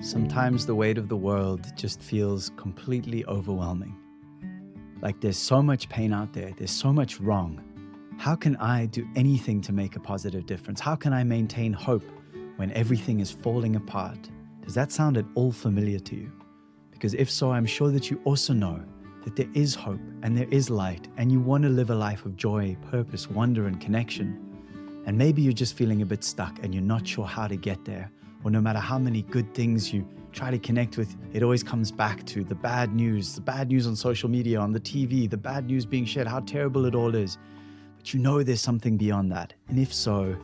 Sometimes the weight of the world just feels completely overwhelming. Like there's so much pain out there, there's so much wrong. How can I do anything to make a positive difference? How can I maintain hope when everything is falling apart? Does that sound at all familiar to you? Because if so, I'm sure that you also know that there is hope and there is light, and you want to live a life of joy, purpose, wonder, and connection. And maybe you're just feeling a bit stuck and you're not sure how to get there. Or no matter how many good things you try to connect with, it always comes back to the bad news on social media, on the TV, the bad news being shared, how terrible it all is. But you know there's something beyond that. And if so,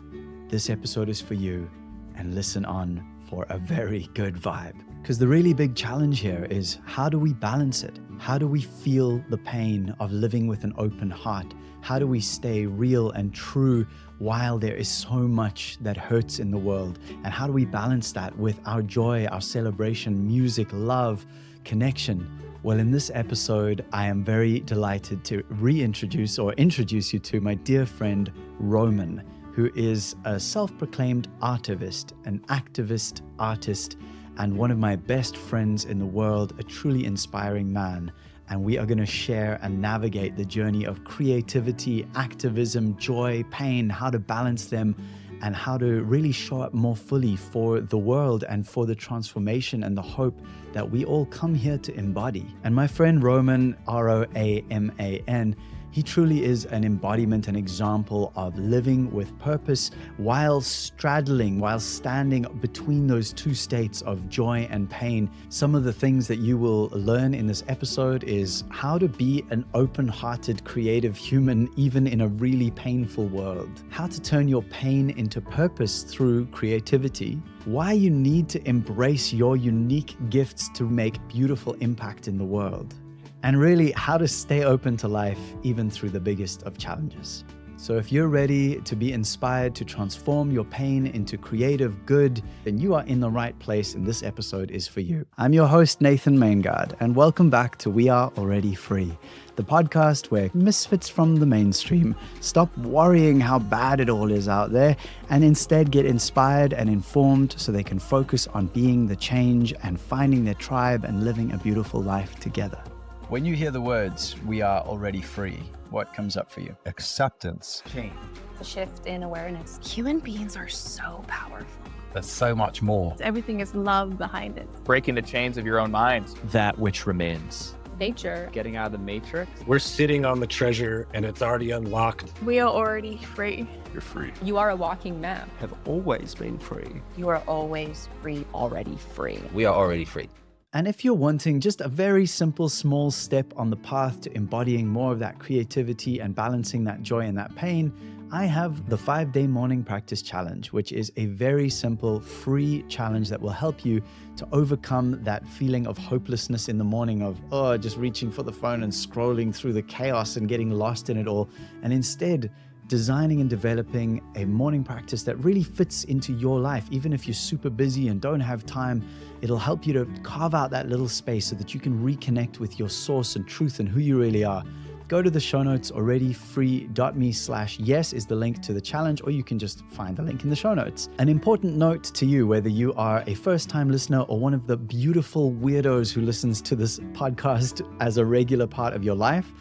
this episode is for you, and listen on for a very good vibe. Because the really big challenge here is, how do we balance it? How do we feel the pain of living with an open heart? How do we stay real and true while there is so much that hurts in the world? And how do we balance that with our joy, our celebration, music, love, connection? Well, in this episode, I am very delighted to introduce you to my dear friend, Roaman, who is a self-proclaimed artivist, an activist artist, and one of my best friends in the world, a truly inspiring man. And we are going to share and navigate the journey of creativity, activism, joy, pain, how to balance them, and how to really show up more fully for the world and for the transformation and the hope that we all come here to embody. And my friend Roaman, Roaman, he truly is an embodiment, an example of living with purpose while standing between those two states of joy and pain. Some of the things that you will learn in this episode is how to be an open-hearted, creative human, even in a really painful world. How to turn your pain into purpose through creativity. Why you need to embrace your unique gifts to make beautiful impact in the world. And really how to stay open to life even through the biggest of challenges. So if you're ready to be inspired to transform your pain into creative good, then you are in the right place, and this episode is for you. I'm your host, Nathan Maingard, and welcome back to We Are Already Free, the podcast where misfits from the mainstream stop worrying how bad it all is out there and instead get inspired and informed so they can focus on being the change and finding their tribe and living a beautiful life together. When you hear the words, "we are already free," what comes up for you? Acceptance. Change. A shift in awareness. Human beings are so powerful. There's so much more. Everything is love behind it. Breaking the chains of your own mind. That which remains. Nature. Getting out of the matrix. We're sitting on the treasure and it's already unlocked. We are already free. You're free. You are a walking map. Have always been free. You are always free, already free. We are already free. And if you're wanting just a very simple, small step on the path to embodying more of that creativity and balancing that joy and that pain, I have the 5-day morning practice challenge, which is a very simple, free challenge that will help you to overcome that feeling of hopelessness in the morning of, just reaching for the phone and scrolling through the chaos and getting lost in it all. And instead, designing and developing a morning practice that really fits into your life. Even if you're super busy and don't have time, it'll help you to carve out that little space so that you can reconnect with your source and truth and who you really are. Go to the show notes, alreadyfree.me/yes is the link to the challenge, or you can just find the link in the show notes. An important note to you, whether you are a first-time listener or one of the beautiful weirdos who listens to this podcast as a regular part of your life,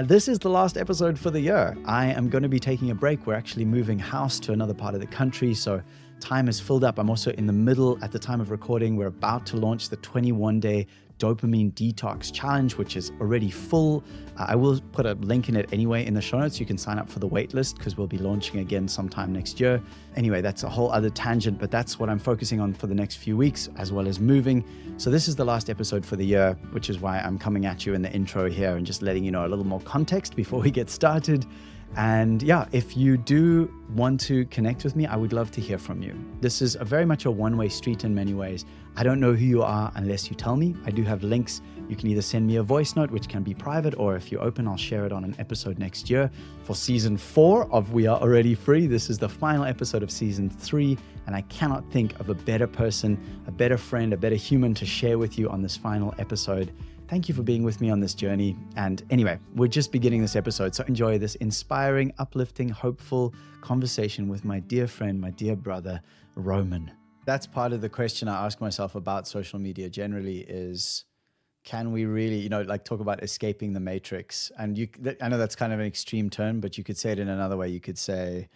this is the last episode for the year. I am going to be taking a break. We're actually moving house to another part of the country, so time is filled up. I'm also in the middle, at the time of recording, we're about to launch the 21-day dopamine detox challenge, which is already full. I will put a link in it anyway in the show notes. You can sign up for the wait list because we'll be launching again sometime next year. Anyway, that's a whole other tangent, but that's what I'm focusing on for the next few weeks, as well as moving. So this is the last episode for the year, which is why I'm coming at you in the intro here and just letting you know a little more context before we get started. And yeah, if you do want to connect with me, I would love to hear from you. This is very much a one-way street in many ways. I don't know who you are unless you tell me. I do have links. You can either send me a voice note, which can be private, or if you're open, I'll share it on an episode next year. For season 4 of We Are Already Free, this is the final episode of season 3, and I cannot think of a better person, a better friend, a better human to share with you on this final episode. Thank you for being with me on this journey. And anyway, we're just beginning this episode, so enjoy this inspiring, uplifting, hopeful conversation with my dear friend, my dear brother, Roaman. That's part of the question I ask myself about social media generally is, can we really, like talk about escaping the matrix? And I know that's kind of an extreme term, but you could say it in another way. You could say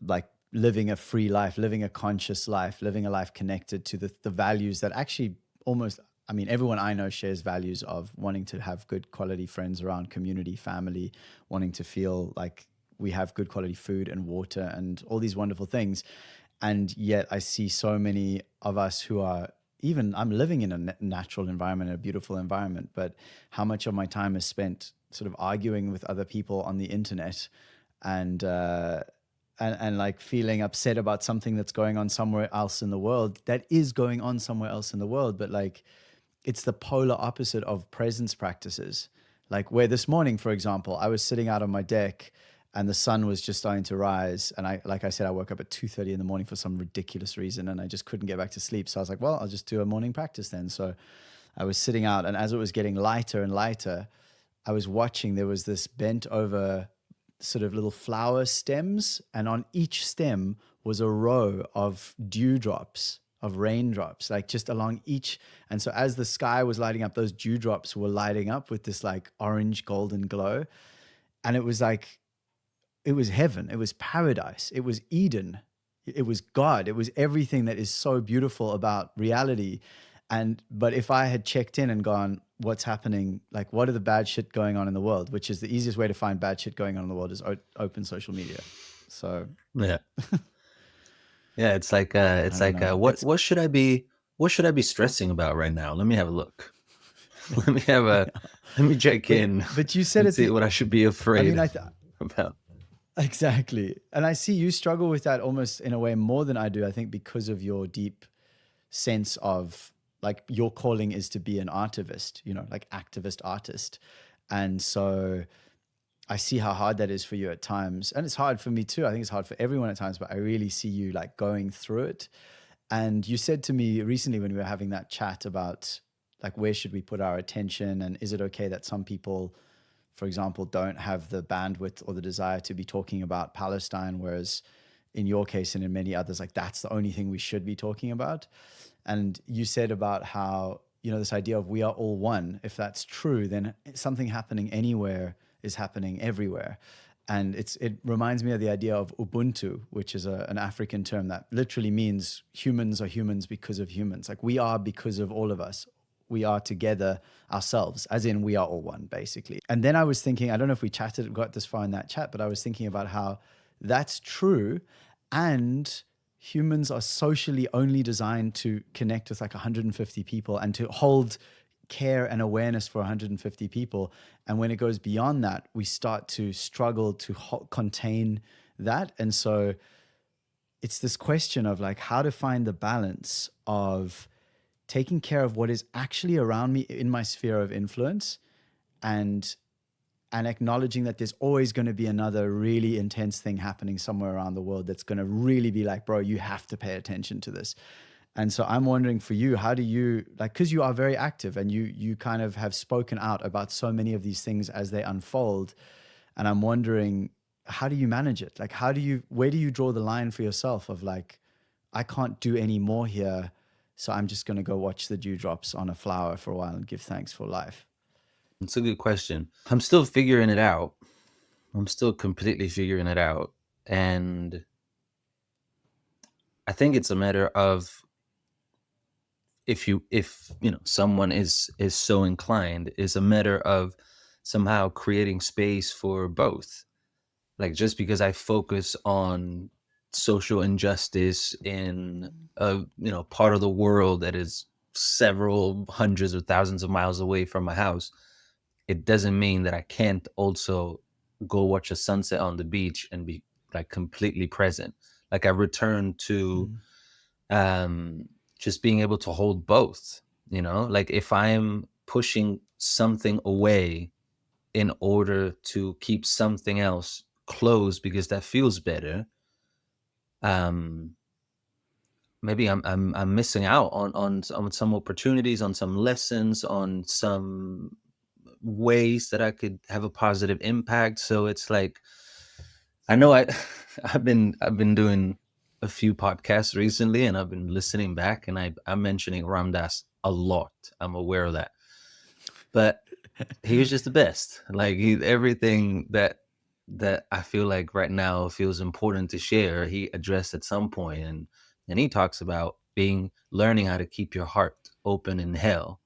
like living a free life, living a conscious life, living a life connected to the values that actually almost, I mean, everyone I know shares values of wanting to have good quality friends around, community, family, wanting to feel like we have good quality food and water and all these wonderful things. And yet I see so many of us who are, even I'm living in a natural environment, a beautiful environment, but how much of my time is spent sort of arguing with other people on the internet and like feeling upset about something that's going on somewhere else in the world, that is going on somewhere else in the world, but like it's the polar opposite of presence practices. Like where this morning, for example, I was sitting out on my deck and the sun was just starting to rise. And like I said, I woke up at 2:30 in the morning for some ridiculous reason and I just couldn't get back to sleep. So I was like, well, I'll just do a morning practice then. So I was sitting out, and as it was getting lighter and lighter, I was watching, there was this bent over sort of little flower stems, and on each stem was a row of dewdrops, of raindrops, like just along each. And so as the sky was lighting up, those dewdrops were lighting up with this like orange golden glow. And it was like, it was heaven, it was paradise, it was Eden, it was God, it was everything that is so beautiful about reality. But if I had checked in and gone, what's happening, like what are the bad shit going on in the world, which is the easiest way to find bad shit going on in the world is open social media. So Yeah. Yeah, it's like know. what should I be stressing about right now? Let me have a look. Let me check in. But you said and it, see what I should be afraid about. Exactly. And I see you struggle with that almost in a way more than I do, I think, because of your deep sense of like your calling is to be an artivist, like activist artist. And so I see how hard that is for you at times. And it's hard for me too. I think it's hard for everyone at times, but I really see you like going through it. And you said to me recently when we were having that chat about like, where should we put our attention? And is it okay that some people, for example, don't have the bandwidth or the desire to be talking about Palestine, whereas in your case and in many others, like that's the only thing we should be talking about. And you said about how, this idea of we are all one. If that's true, then something happening anywhere is happening everywhere. And it reminds me of the idea of Ubuntu, which is an African term that literally means humans are humans because of humans. Like we are because of all of us. We are together ourselves, as in we are all one, basically. And then I was thinking, I don't know if we got this far in that chat, but I was thinking about how that's true. And humans are socially only designed to connect with like 150 people and to hold care and awareness for 150 people. And when it goes beyond that, we start to struggle to contain that. And so it's this question of like how to find the balance of taking care of what is actually around me in my sphere of influence and acknowledging that there's always going to be another really intense thing happening somewhere around the world that's going to really be like, bro, you have to pay attention to this. And so I'm wondering for you, how do you, like, because you are very active and you kind of have spoken out about so many of these things as they unfold. And I'm wondering, how do you manage it? Like, where do you draw the line for yourself of like, I can't do any more here, so I'm just going to go watch the dewdrops on a flower for a while and give thanks for life? It's a good question. I'm still figuring it out. I'm still completely figuring it out. And I think it's a matter of if someone is so inclined, is a matter of somehow creating space for both. Like just because I focus on social injustice in a part of the world that is several hundreds or thousands of miles away from my house, it doesn't mean that I can't also go watch a sunset on the beach and be like completely present. Like I return to just being able to hold both, like if I'm pushing something away in order to keep something else closed because that feels better, maybe I'm missing out on some opportunities, on some lessons, on some ways that I could have a positive impact. So it's like, I know I've been doing a few podcasts recently, and I've been listening back, and I'm mentioning Ram Dass a lot. I'm aware of that, but he was just the best. Like everything that I feel like right now feels important to share, he addressed at some point, and he talks about learning how to keep your heart open in hell.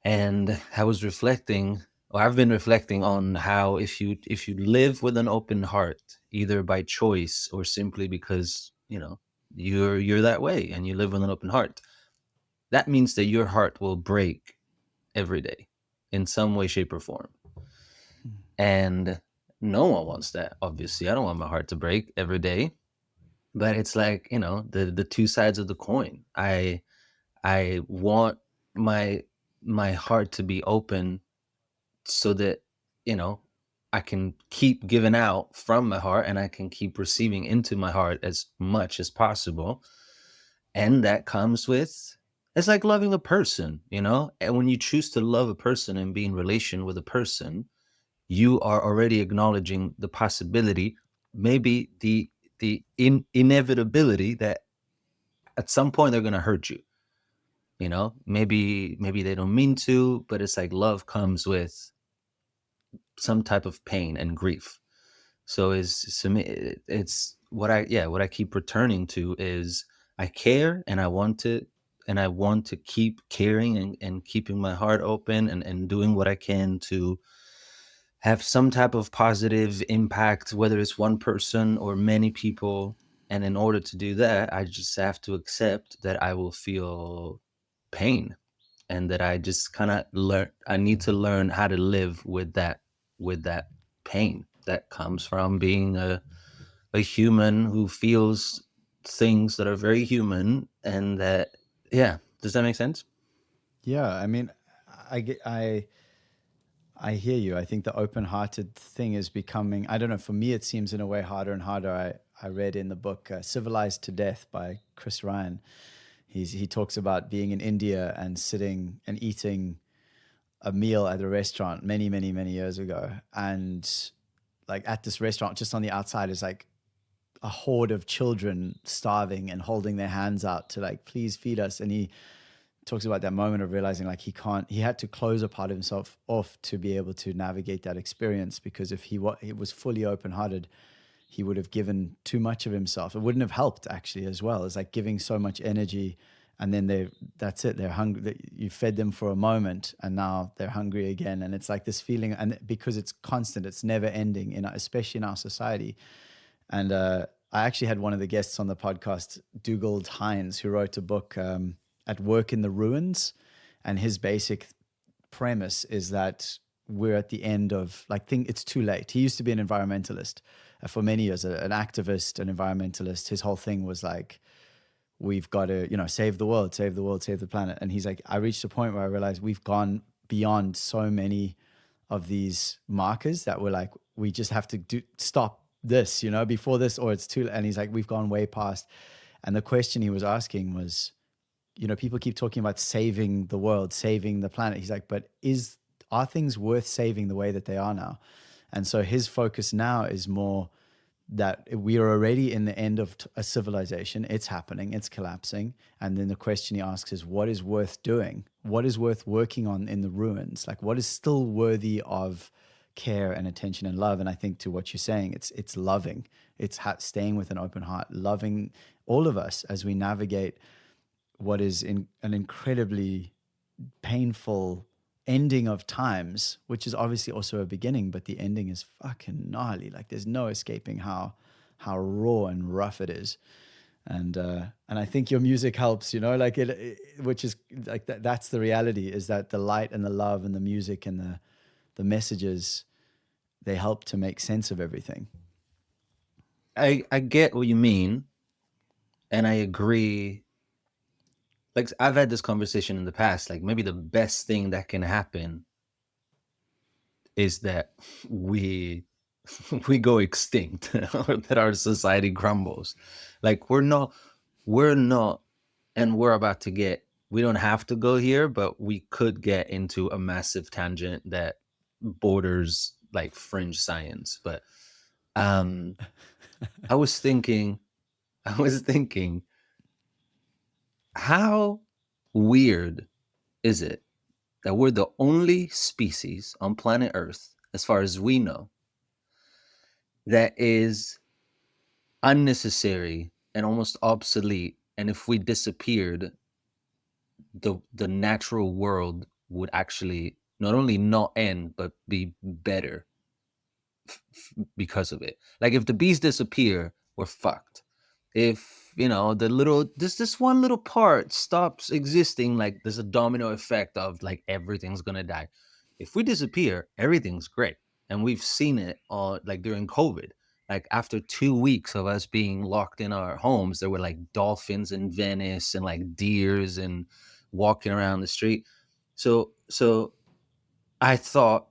And I was reflecting, or I've been reflecting on how if you live with an open heart, either by choice or simply because you're that way and you live with an open heart, that means that your heart will break every day in some way, shape, or form. And no one wants that. Obviously, I don't want my heart to break every day. But it's like, the two sides of the coin. I want my heart to be open so that I can keep giving out from my heart, and I can keep receiving into my heart as much as possible. And that comes with, it's like loving a person, and when you choose to love a person and be in relation with a person, you are already acknowledging the possibility, maybe the inevitability that at some point they're going to hurt you. Maybe they don't mean to, but it's like love comes with some type of pain and grief. So it's what I keep returning to is I care, and I want to keep caring and keeping my heart open and doing what I can to have some type of positive impact, whether it's one person or many people. And in order to do that, I just have to accept that I will feel pain, and that I just kind of I need to learn how to live with that pain that comes from being a human who feels things that are very human. And that, yeah, does that make sense? Yeah, I mean, I hear you. I think the open-hearted thing is becoming, I don't know, for me it seems in a way harder and harder. I read in the book Civilized to Death by Chris Ryan. He talks about being in India and sitting and eating a meal at a restaurant many, many, many years ago. And like at this restaurant, just on the outside is like a horde of children starving and holding their hands out to like, please feed us. And he talks about that moment of realizing like he had to close a part of himself off to be able to navigate that experience, because if he was fully open-hearted, he would have given too much of himself. It wouldn't have helped actually as well. It's like giving so much energy, and then that's it. They're hungry. You fed them for a moment, and now they're hungry again. And it's like this feeling, and because it's constant, it's never ending, especially in our society. And I actually had one of the guests on the podcast, Dougal Hines, who wrote a book, At Work in the Ruins. And his basic premise is that we're at the end of it's too late. He used to be an environmentalist for many years, an activist, an environmentalist. His whole thing was like, we've got to, save the world, save the planet. And he's like, I reached a point where I realized we've gone beyond so many of these markers that we're like, we just have to stop this, before this, or it's too. And he's like, we've gone way past. And the question he was asking was, people keep talking about saving the world, saving the planet. He's like, but are things worth saving the way that they are now? And so his focus now is more that we are already in the end of a civilization. It's happening, it's collapsing. And then the question he asks is, what is worth doing? What is worth working on in the ruins? Like, what is still worthy of care and attention and love? And I think to what you're saying, it's loving. It's staying with an open heart, loving all of us as we navigate what is an incredibly painful ending of times, which is obviously also a beginning, but the ending is fucking gnarly. Like there's no escaping how raw and rough it is. And I think your music helps, like which is like that's the reality, is that the light and the love and the music and the messages, they help to make sense of everything. I get what you mean, and I agree. Like I've had this conversation in the past, like maybe the best thing that can happen is that we go extinct or that our society crumbles. Like we're not, and we're about to we don't have to go here, but we could get into a massive tangent that borders like fringe science. But I was thinking, I was thinking, how weird is it that we're the only species on planet Earth, as far as we know, that is unnecessary and almost obsolete? And if we disappeared, the natural world would actually not only not end, but be better because of it. Like if the bees disappear, we're fucked. If the little this one little part stops existing, like there's a domino effect of like everything's gonna die. If we disappear, everything's great. And we've seen it like during COVID. Like after 2 weeks of us being locked in our homes, there were like dolphins in Venice and like deers and walking around the street. So I thought,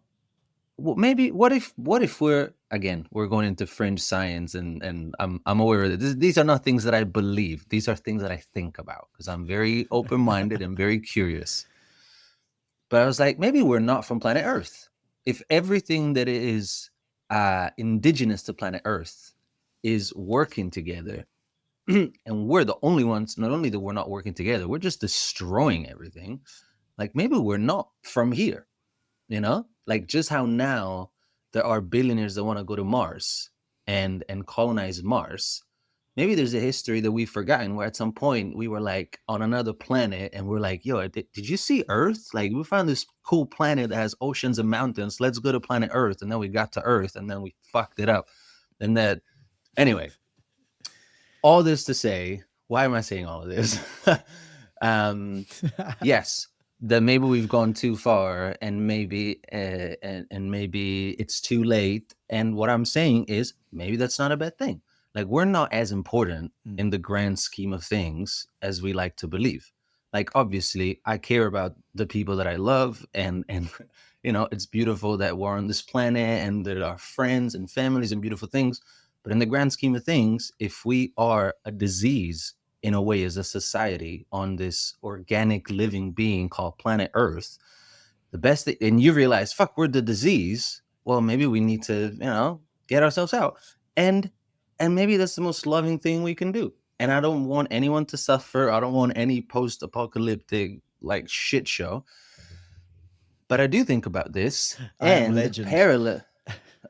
well, maybe what if we're going into fringe science, and I'm aware that these are not things that I believe. These are things that I think about because I'm very open-minded and very curious. But I was like, maybe we're not from planet Earth. If everything that is indigenous to planet Earth is working together, and we're the only ones, not only that we're not working together, we're just destroying everything. Like maybe we're not from here. Like just how now there are billionaires that want to go to Mars and colonize Mars. Maybe there's a history that we've forgotten where at some point we were like on another planet and we're like, yo, did you see Earth? Like we found this cool planet that has oceans and mountains. Let's go to planet Earth. And then we got to Earth and then we fucked it up. And that, anyway, all this to say, why am I saying all of this? Yes, that maybe we've gone too far, and maybe maybe it's too late. And what I'm saying is, maybe that's not a bad thing. Like we're not as important in the grand scheme of things as we like to believe. Like obviously, I care about the people that I love, and it's beautiful that we're on this planet and that our friends and families and beautiful things. But in the grand scheme of things, if we are a disease in a way as a society on this organic living being called planet Earth, the best thing, and you realize, fuck, we're the disease. Well, maybe we need to, get ourselves out. And maybe that's the most loving thing we can do. And I don't want anyone to suffer. I don't want any post-apocalyptic like shit show. But I do think about this. I am and legend. parallel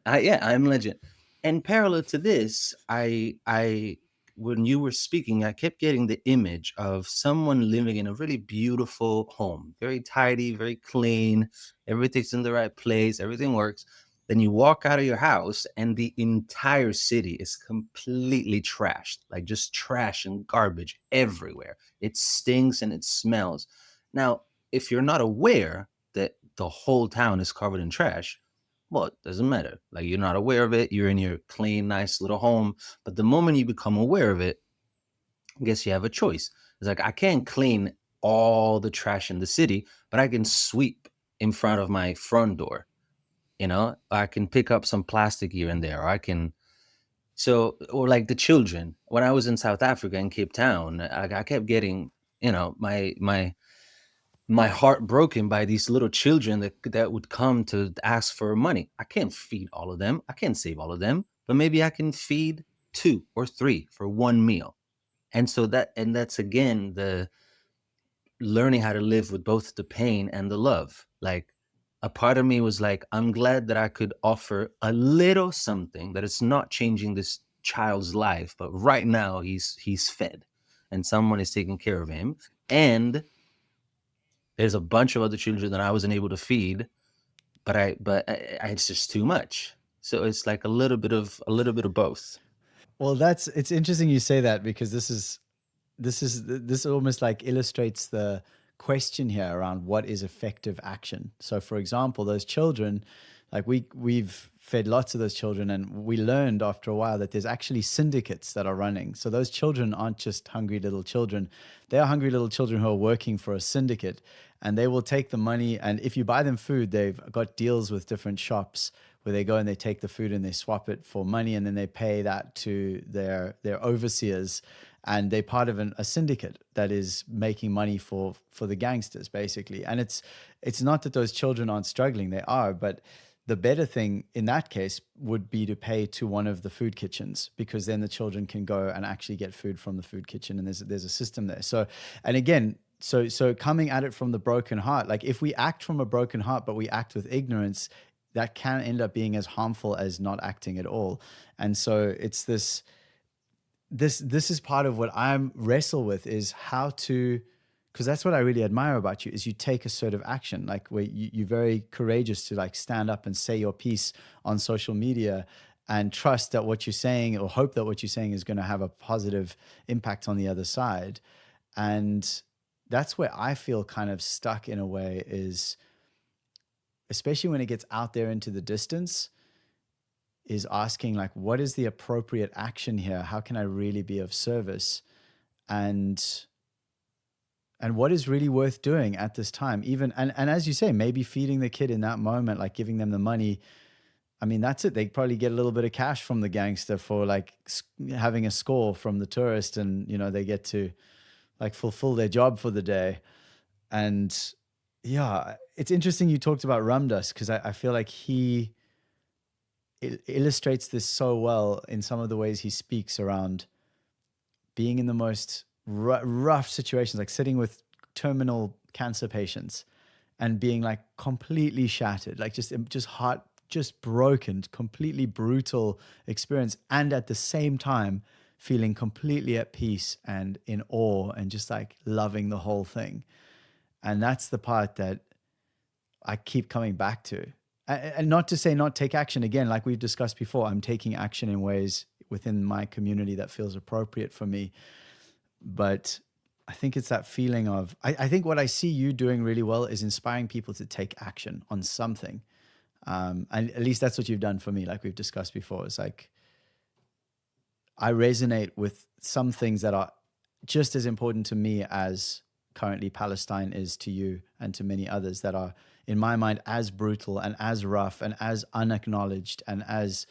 I'm legend. And parallel to this, I when you were speaking, I kept getting the image of someone living in a really beautiful home, very tidy, very clean, everything's in the right place, everything works. Then you walk out of your house and the entire city is completely trashed, like just trash and garbage everywhere. It stinks and it smells. Now, if you're not aware that the whole town is covered in trash, well, it doesn't matter. Like you're not aware of it. You're in your clean, nice little home. But the moment you become aware of it, I guess you have a choice. It's like I can't clean all the trash in the city, but I can sweep in front of my front door. I can pick up some plastic here and there. Or I can or like the children. When I was in South Africa in Cape Town, I kept getting, my heart broken by these little children that would come to ask for money. I can't feed all of them. I can't save all of them, but maybe I can feed 2 or 3 for one meal. And that's again the learning how to live with both the pain and the love. Like a part of me was like, I'm glad that I could offer a little something that is not changing this child's life, but right now he's fed and someone is taking care of him. And there's a bunch of other children that I wasn't able to feed, but it's just too much. So it's like a little bit of both. Well, it's interesting you say that, because this almost like illustrates the question here around what is effective action. So for example, those children, like we've fed lots of those children, and we learned after a while that there's actually syndicates that are running. So those children aren't just hungry little children. They are hungry little children who are working for a syndicate, and they will take the money, and if you buy them food, they've got deals with different shops where they go and they take the food and they swap it for money, and then they pay that to their overseers, and they're part of a syndicate that is making money for the gangsters basically. And it's not that those children aren't struggling, they are, but the better thing in that case would be to pay to one of the food kitchens, because then the children can go and actually get food from the food kitchen, and there's a system there. So, and again, so coming at it from the broken heart, like if we act from a broken heart but we act with ignorance, that can end up being as harmful as not acting at all. And so it's this is part of what I'm wrestle with, is how to, because that's what I really admire about you, is you take assertive action, like where you're very courageous to like stand up and say your piece on social media and trust that what you're saying, or hope that what you're saying is going to have a positive impact on the other side. And that's where I feel kind of stuck in a way, is especially when it gets out there into the distance, is asking like, what is the appropriate action here? How can I really be of service? And what is really worth doing at this time? Even, and as you say, maybe feeding the kid in that moment, like giving them the money. I mean, that's it. They probably get a little bit of cash from the gangster for like having a score from the tourist, and, you know, they get to like fulfill their job for the day. And yeah, it's interesting you talked about Ramdas, because I feel like he illustrates this so well in some of the ways he speaks around being in the most rough situations, like sitting with terminal cancer patients and being like completely shattered, like just heart, just broken, completely brutal experience. And at the same time, feeling completely at peace and in awe and just like loving the whole thing. And that's the part that I keep coming back to. And not to say not take action. Again, like we've discussed before, I'm taking action in ways within my community that feels appropriate for me. But I think it's that feeling of, I think what I see you doing really well is inspiring people to take action on something. And at least that's what you've done for me, like we've discussed before. It's like, I resonate with some things that are just as important to me as currently Palestine is to you and to many others, that are, in my mind, as brutal and as rough and as unacknowledged and as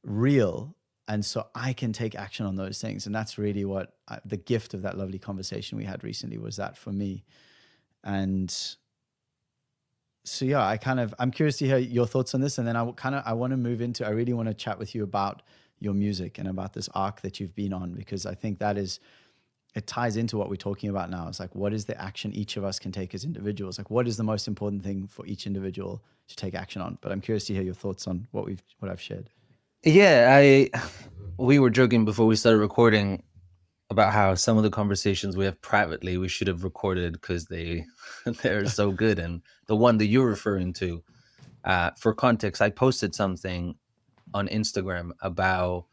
real. And so I can take action on those things. And that's really what the gift of that lovely conversation we had recently was, that for me. And so, yeah, I'm curious to hear your thoughts on this. And then I want to move into, I really want to chat with you about your music and about this arc that you've been on, because I think that is, it ties into what we're talking about now. It's like, what is the action each of us can take as individuals? Like, what is the most important thing for each individual to take action on? But I'm curious to hear your thoughts on what I've shared. Yeah, we were joking before we started recording about how some of the conversations we have privately we should have recorded, because they're so good. And the one that you're referring to, for context, I posted something on Instagram about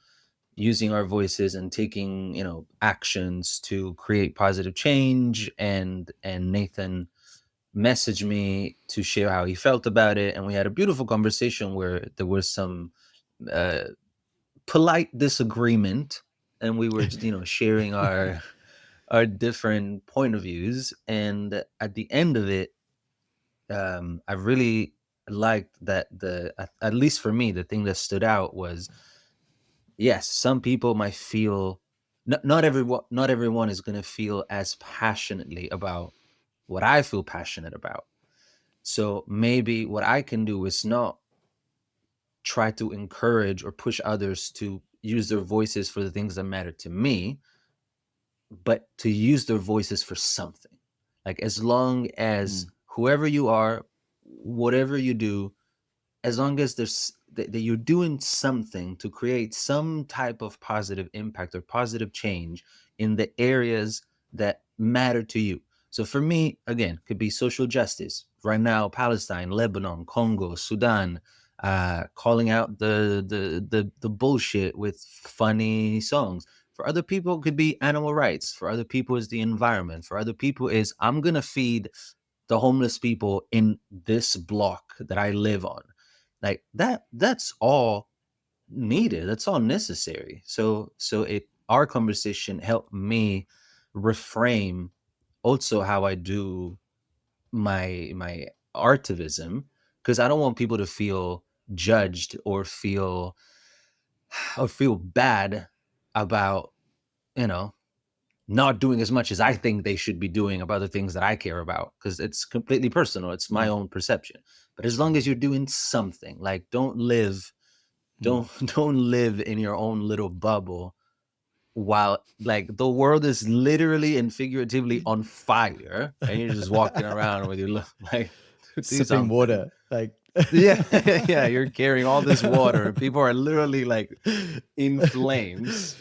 using our voices and taking, actions to create positive change. And Nathan messaged me to share how he felt about it. And we had a beautiful conversation where there was some polite disagreement, and we were, sharing our different point of views. And at the end of it, I really liked that at least for me, the thing that stood out was, yes, some people might feel, not everyone is going to feel as passionately about what I feel passionate about. So maybe what I can do is not try to encourage or push others to use their voices for the things that matter to me, but to use their voices for something. Like, as long as whoever you are, whatever you do, as long as there's that you're doing something to create some type of positive impact or positive change in the areas that matter to you. So for me, again, could be social justice. Right now, Palestine, Lebanon, Congo, Sudan, calling out the bullshit with funny songs. For other people, it could be animal rights. For other people, is the environment. For other people, is I'm gonna feed the homeless people in this block that I live on. Like that's all needed. That's all necessary. So our conversation helped me reframe also how I do my artivism, because I don't want people to feel judged or feel bad about, not doing as much as I think they should be doing about the things that I care about, because it's completely personal. It's my own perception. But as long as you're doing something, like don't live in your own little bubble while like the world is literally and figuratively on fire and you're just walking around with your like do Sipping something. water. Like Yeah, yeah, you're carrying all this water and people are literally like in flames.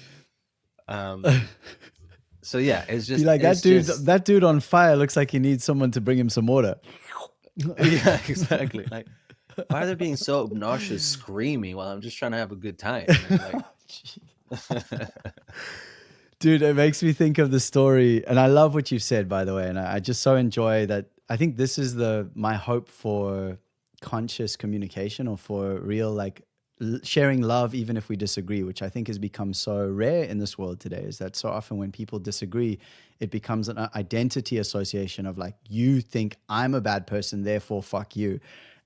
So yeah, it's just be like it's just, that dude on fire looks like he needs someone to bring him some water. yeah, exactly. Like, why are they being so obnoxious, screaming while I'm just trying to have a good time? Like, Dude, it makes me think of the story, and I love what you've said, by the way, and I just so enjoy that. I think this is my hope for conscious communication, or for real like sharing love, even if we disagree, which I think has become so rare in this world today. Is that so often when people disagree, it becomes an identity association of like, you think I'm a bad person, therefore fuck you.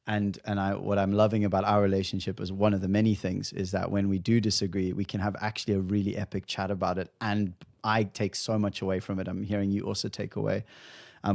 And what I'm loving about our relationship is one of the many things is that when we do disagree, we can have actually a really epic chat about it. And I take so much away from it. I'm hearing you also take away.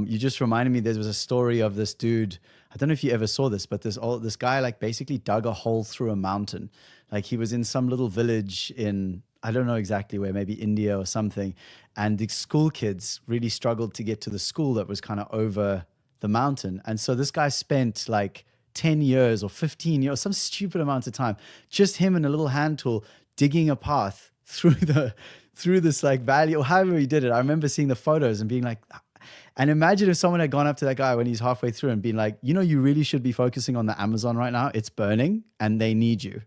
You just reminded me, there was a story of this dude. I don't know if you ever saw this, but this guy like basically dug a hole through a mountain. Like he was in some little village in, I don't know exactly where, maybe India or something. And the school kids really struggled to get to the school that was kind of over the mountain. And so this guy spent like 10 years or 15 years, some stupid amount of time, just him and a little hand tool digging a path through this like valley, or however he did it. I remember seeing the photos and being like, and imagine if someone had gone up to that guy when he's halfway through and been like, you know, you really should be focusing on the Amazon right now. It's burning and they need you.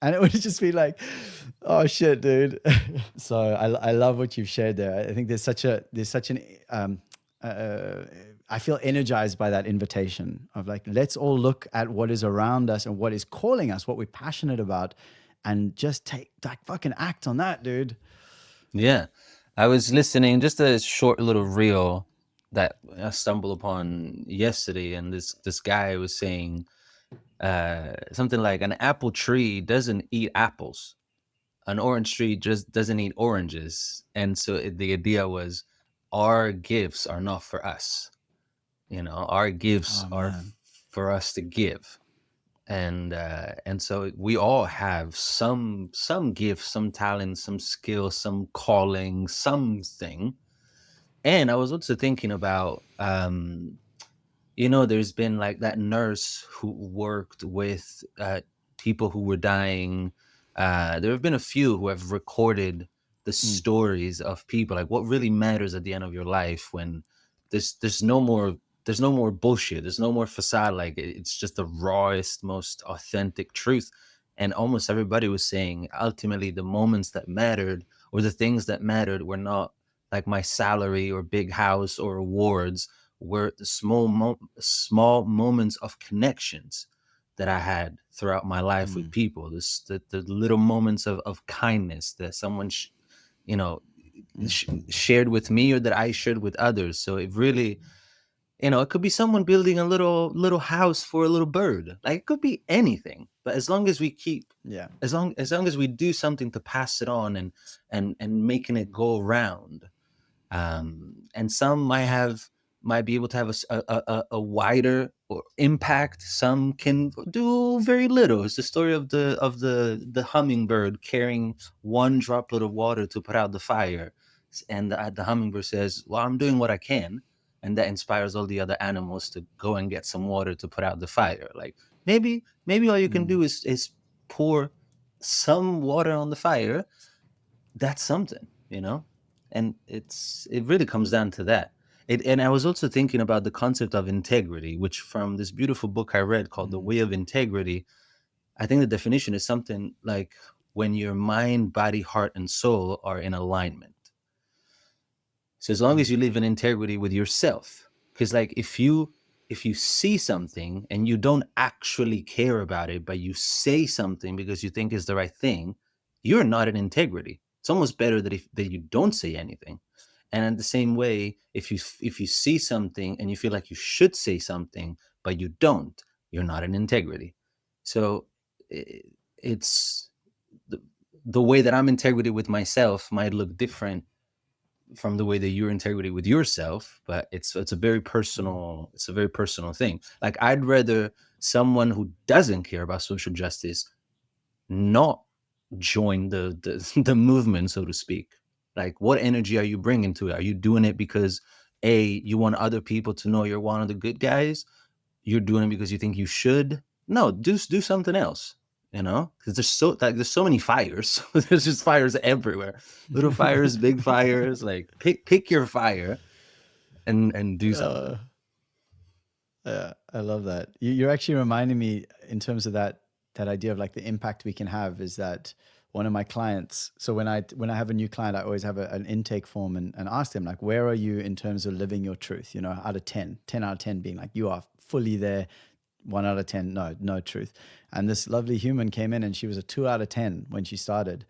And it would just be like, oh shit, dude. So I love what you've shared there. I think there's such an I feel energized by that invitation of like, let's all look at what is around us and what is calling us, what we're passionate about, and just fucking act on that, dude. yeah, I was listening just a short little reel that I stumbled upon yesterday, and this guy was saying something like, an apple tree doesn't eat apples, an orange tree just doesn't eat oranges. And so the idea was, our gifts are not for us, our gifts are for us to give. And so we all have some gifts, some talent, some skill, some calling, something. And I was also thinking about there's been like that nurse who worked with people who were dying. There have been a few who have recorded the stories of people, like what really matters at the end of your life, when there's no more bullshit, there's no more facade, like it's just the rawest, most authentic truth. And almost everybody was saying ultimately the moments that mattered, or the things that mattered, were not like my salary or big house or awards, were the small moments of connections that I had throughout my life with people. The little moments of kindness that someone shared with me, or that I shared with others. So it really, it could be someone building a little house for a little bird. Like it could be anything, but as long as we keep, as long as we do something to pass it on and making it go around. And some might be able to have a wider or impact. Some can do very little. It's the story of the hummingbird carrying one droplet of water to put out the fire, and the hummingbird says, "Well, I'm doing what I can," and that inspires all the other animals to go and get some water to put out the fire. Like maybe all you can do is pour some water on the fire. That's something, and it really comes down to that. And I was also thinking about the concept of integrity, which from this beautiful book I read called The Way of Integrity, I think the definition is something like when your mind, body, heart, and soul are in alignment. So as long as you live in integrity with yourself, because like if you see something and you don't actually care about it, but you say something because you think is the right thing, you're not in integrity. It's almost better that you don't say anything. And in the same way, if you see something and you feel like you should say something, but you don't, you're not in integrity. So it's the way that I'm integrity with myself might look different from the way that you're integrity with yourself, but it's a very personal thing. Like I'd rather someone who doesn't care about social justice not join the movement, so to speak? Like, what energy are you bringing to it? Are you doing it because you want other people to know you're one of the good guys? You're doing it because you think you should? No, do something else. Because there's so many fires. There's just fires everywhere. Little fires, big fires. Like, pick your fire and do something. I love that. You're actually reminding me in terms of that idea of like the impact we can have, is that one of my clients. So when I have a new client, I always have an intake form and ask them, like, where are you in terms of living your truth? Out of 10 out of 10 being like, you are fully there. 1 out of 10, no truth. And this lovely human came in and she was a 2 out of 10 when she started.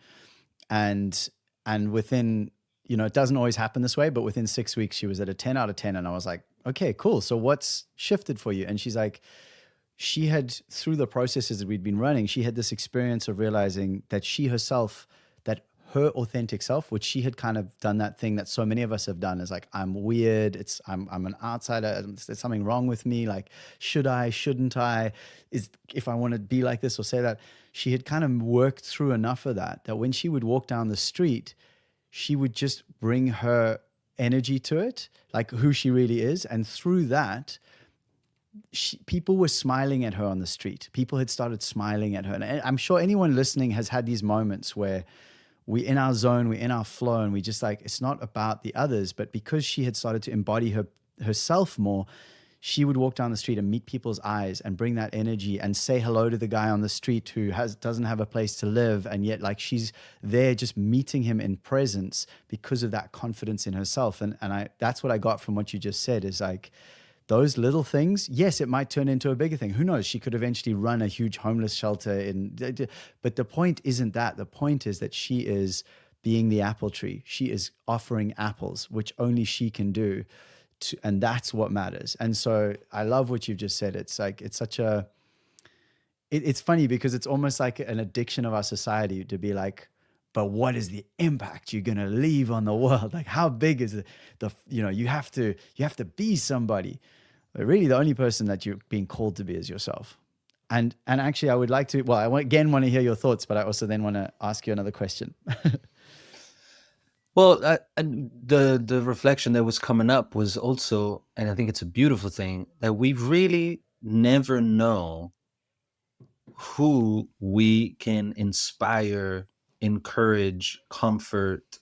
And within, it doesn't always happen this way, but within 6 weeks, she was at a 10 out of 10. And I was like, okay, cool. So what's shifted for you? And she's like, she had, through the processes that we'd been running, she had this experience of realizing that she herself, that her authentic self, which she had kind of done that thing that so many of us have done, is like, I'm weird. I'm an outsider. There's something wrong with me. Like, should I, shouldn't I, if I want to be like this or say that. She had kind of worked through enough of that when she would walk down the street, she would just bring her energy to it, like who she really is. And through that, people were smiling at her on the street. People had started smiling at her. And I'm sure anyone listening has had these moments where we're in our zone, we're in our flow, and we just like, it's not about the others. But because she had started to embody herself more, she would walk down the street and meet people's eyes and bring that energy and say hello to the guy on the street who doesn't have a place to live. And yet, like, she's there just meeting him in presence because of that confidence in herself. And that's what I got from what you just said, is like, those little things, yes, it might turn into a bigger thing. Who knows? She could eventually run a huge homeless shelter. But the point isn't that. The point is that she is being the apple tree. She is offering apples, which only she can do. And that's what matters. And so I love what you've just said. It's like, it's such a, it's funny because it's almost like an addiction of our society to be like, but what is the impact you're going to leave on the world? Like, how big is you have to be somebody. But really the only person that you're being called to be is yourself. And actually I would like to, I want to hear your thoughts, but I also then want to ask you another question. Well, and the reflection that was coming up was also, and I think it's a beautiful thing, that we really never know who we can inspire, encourage, comfort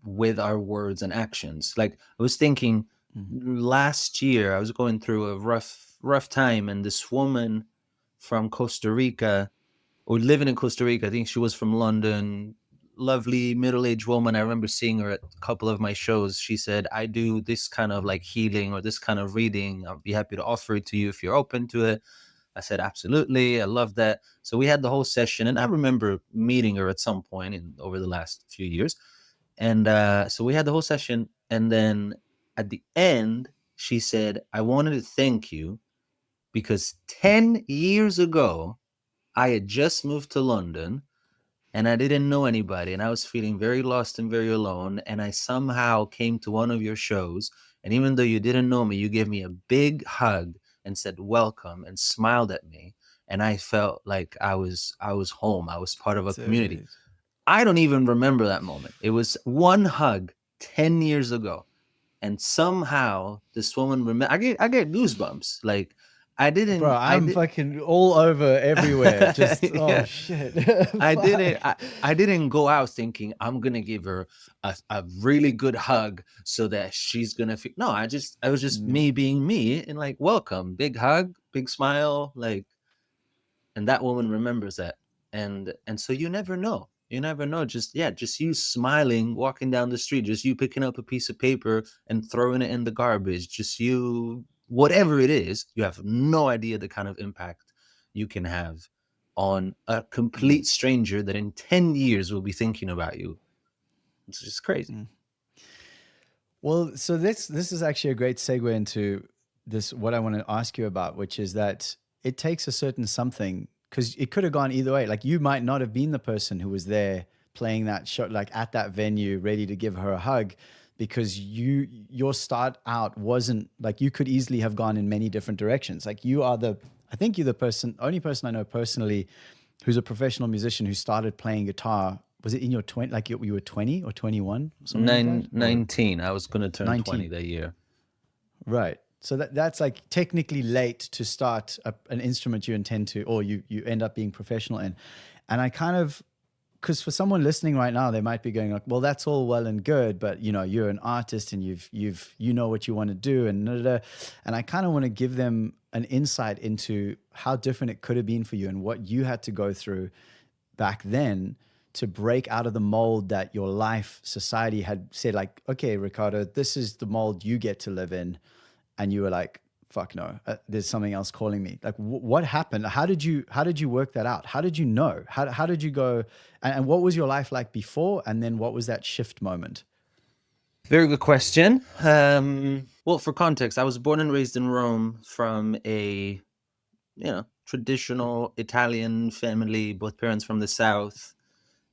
with our words and actions. Like, I was thinking last year, I was going through a rough time, and this woman from Costa Rica, or living in Costa Rica, I think she was from London, lovely middle-aged woman. I remember seeing her at a couple of my shows. She said, I do this kind of like healing or this kind of reading. I'll be happy to offer it to you if you're open to it. I said, absolutely. I love that. So we had the whole session, and I remember meeting her at some point over the last few years. And so we had the whole session. And then at the end, she said, I wanted to thank you because 10 years ago, I had just moved to London and I didn't know anybody, and I was feeling very lost and very alone. And I somehow came to one of your shows, and even though you didn't know me, you gave me a big hug and said welcome and smiled at me. And I felt like I was home. I was part of a community. I don't even remember that moment. It was one hug 10 years ago. And somehow this woman I get goosebumps. Like, I didn't. Bro, I'm fucking all over everywhere. Just Yeah. Oh shit. I didn't go out thinking I'm gonna give her a really good hug so that she's gonna feel. No, I was just me being me, and like, welcome, big hug, big smile, like. And that woman remembers that, and so you never know. You never know. Just you smiling, walking down the street, just you picking up a piece of paper and throwing it in the garbage, just you. Whatever it is, you have no idea the kind of impact you can have on a complete stranger that in 10 years will be thinking about you. It's just crazy. Well, so this is actually a great segue into this, what I want to ask you about, which is that it takes a certain something, because it could have gone either way. Like, you might not have been the person who was there playing that show, like at that venue, ready to give her a hug. because your start out wasn't like, you could easily have gone in many different directions. Like I think you're the only person I know personally who's a professional musician who started playing guitar. Was it in your 20, like you were 20 or 21 or something like that? Or 19. I was going to turn 20 19. that year. Right. So that's like technically late to start an instrument you intend to, or you end up being professional in. And I kind of, because for someone listening right now, they might be going like, well, that's all well and good, but you know, you're an artist and you know what you want to do, and da, da, da. And I kind of want to give them an insight into how different it could have been for you and what you had to go through back then to break out of the mold that your life, society had said, like, okay, Ricardo, this is the mold you get to live in. And you were like, fuck no, there's something else calling me. Like, what happened? How did you work that out? How did you know? How did you go? And what was your life like before? And then what was that shift moment? Very good question. Well, for context, I was born and raised in Rome from a, traditional Italian family, both parents from the South.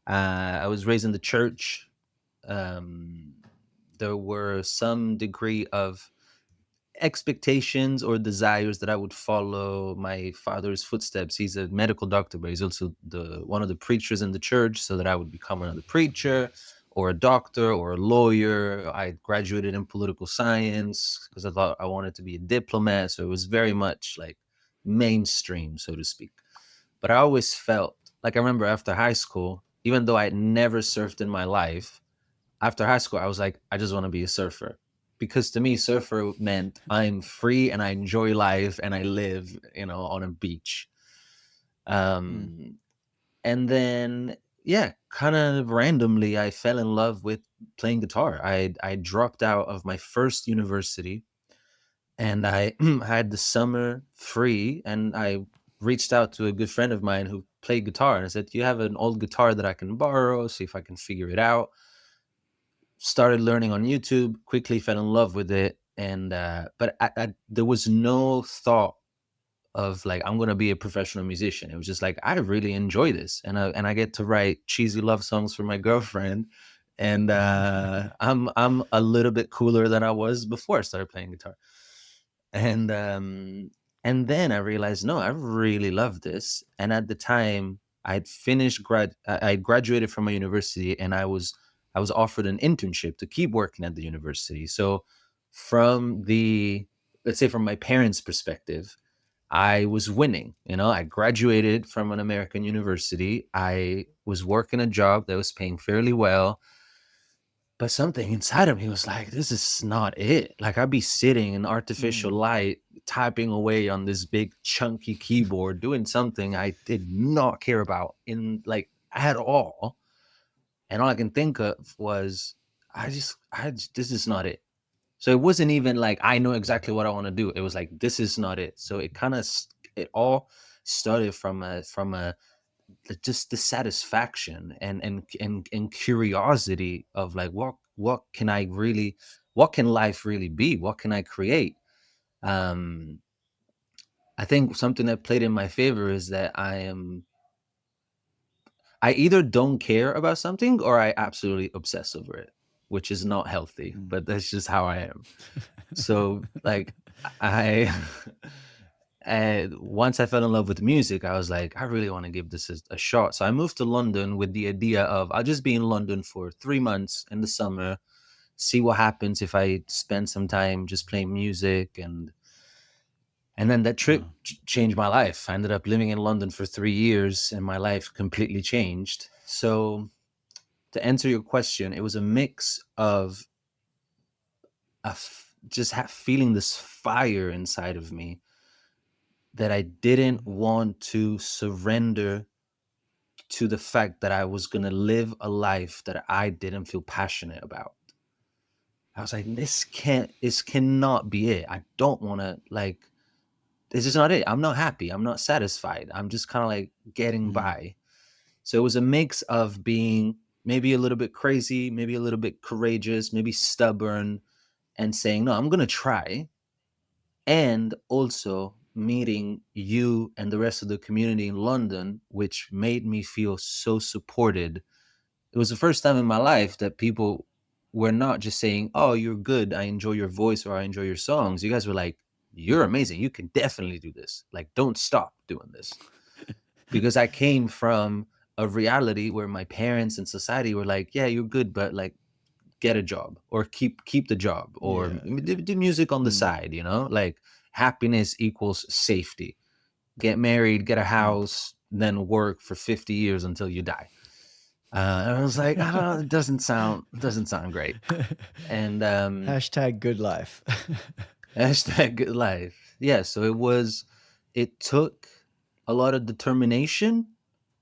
I was raised in the church. There were some degree of expectations or desires that I would follow my father's footsteps. He's a medical doctor, but he's also one of the preachers in the church, so that I would become another preacher or a doctor or a lawyer. I graduated in political science because I thought I wanted to be a diplomat. So it was very much like mainstream, so to speak. But I always felt like, I remember after high school, even though I had never surfed in my life, after high school, I was like, I just want to be a surfer. Because to me, surfer meant I'm free and I enjoy life and I live, on a beach. And then, kind of randomly, I fell in love with playing guitar. I dropped out of my first university and I had the summer free, and I reached out to a good friend of mine who played guitar, and I said, do you have an old guitar that I can borrow, see if I can figure it out? Started learning on YouTube, quickly fell in love with it. And but there was no thought of like, I'm gonna be a professional musician. It was just like, I really enjoy this, and I get to write cheesy love songs for my girlfriend, and I'm a little bit cooler than I was before I started playing guitar. And then I realized, no, I really love this. And at the time, I'd finished I graduated from my university, and I was offered an internship to keep working at the university. So let's say from my parents' perspective, I was winning. I graduated from an American university. I was working a job that was paying fairly well. But something inside of me was like, this is not it. Like, I'd be sitting in artificial light, typing away on this big chunky keyboard, doing something I did not care about at all. And all I can think of was, this is not it. So it wasn't even like, I know exactly what I want to do. It was like, this is not it. So it all started from just the satisfaction and curiosity of like, what can life really be? What can I create? I think something that played in my favor is that I either don't care about something or I absolutely obsess over it, which is not healthy, but that's just how I am. So like, I and once I fell in love with music, I was like, I really want to give this a shot. So I moved to London with the idea of, I'll just be in London for 3 months in the summer, see what happens if I spend some time just playing music. And then that trip changed my life. I ended up living in London for 3 years, and my life completely changed. So to answer your question, it was a mix of feeling this fire inside of me that I didn't want to surrender to the fact that I was going to live a life that I didn't feel passionate about. I was like, this cannot be it. I don't want to, this is not it. I'm not happy. I'm not satisfied. I'm just kind of like getting by. So it was a mix of being maybe a little bit crazy, maybe a little bit courageous, maybe stubborn, and saying, no, I'm going to try. And also meeting you and the rest of the community in London, which made me feel so supported. It was the first time in my life that people were not just saying, "Oh, you're good. I enjoy your voice," or "I enjoy your songs." You guys were like, "You're amazing. You can definitely do this. Like, don't stop doing this." Because I came from a reality where my parents and society were like, "Yeah, you're good, but like, get a job or keep the job or Yeah. do music on the Mm. side." Like happiness equals safety. Get married, get a house, then work for 50 years until you die. And I was like, oh, it doesn't sound great. And Hashtag good life. hashtag good life. Yeah, so it took a lot of determination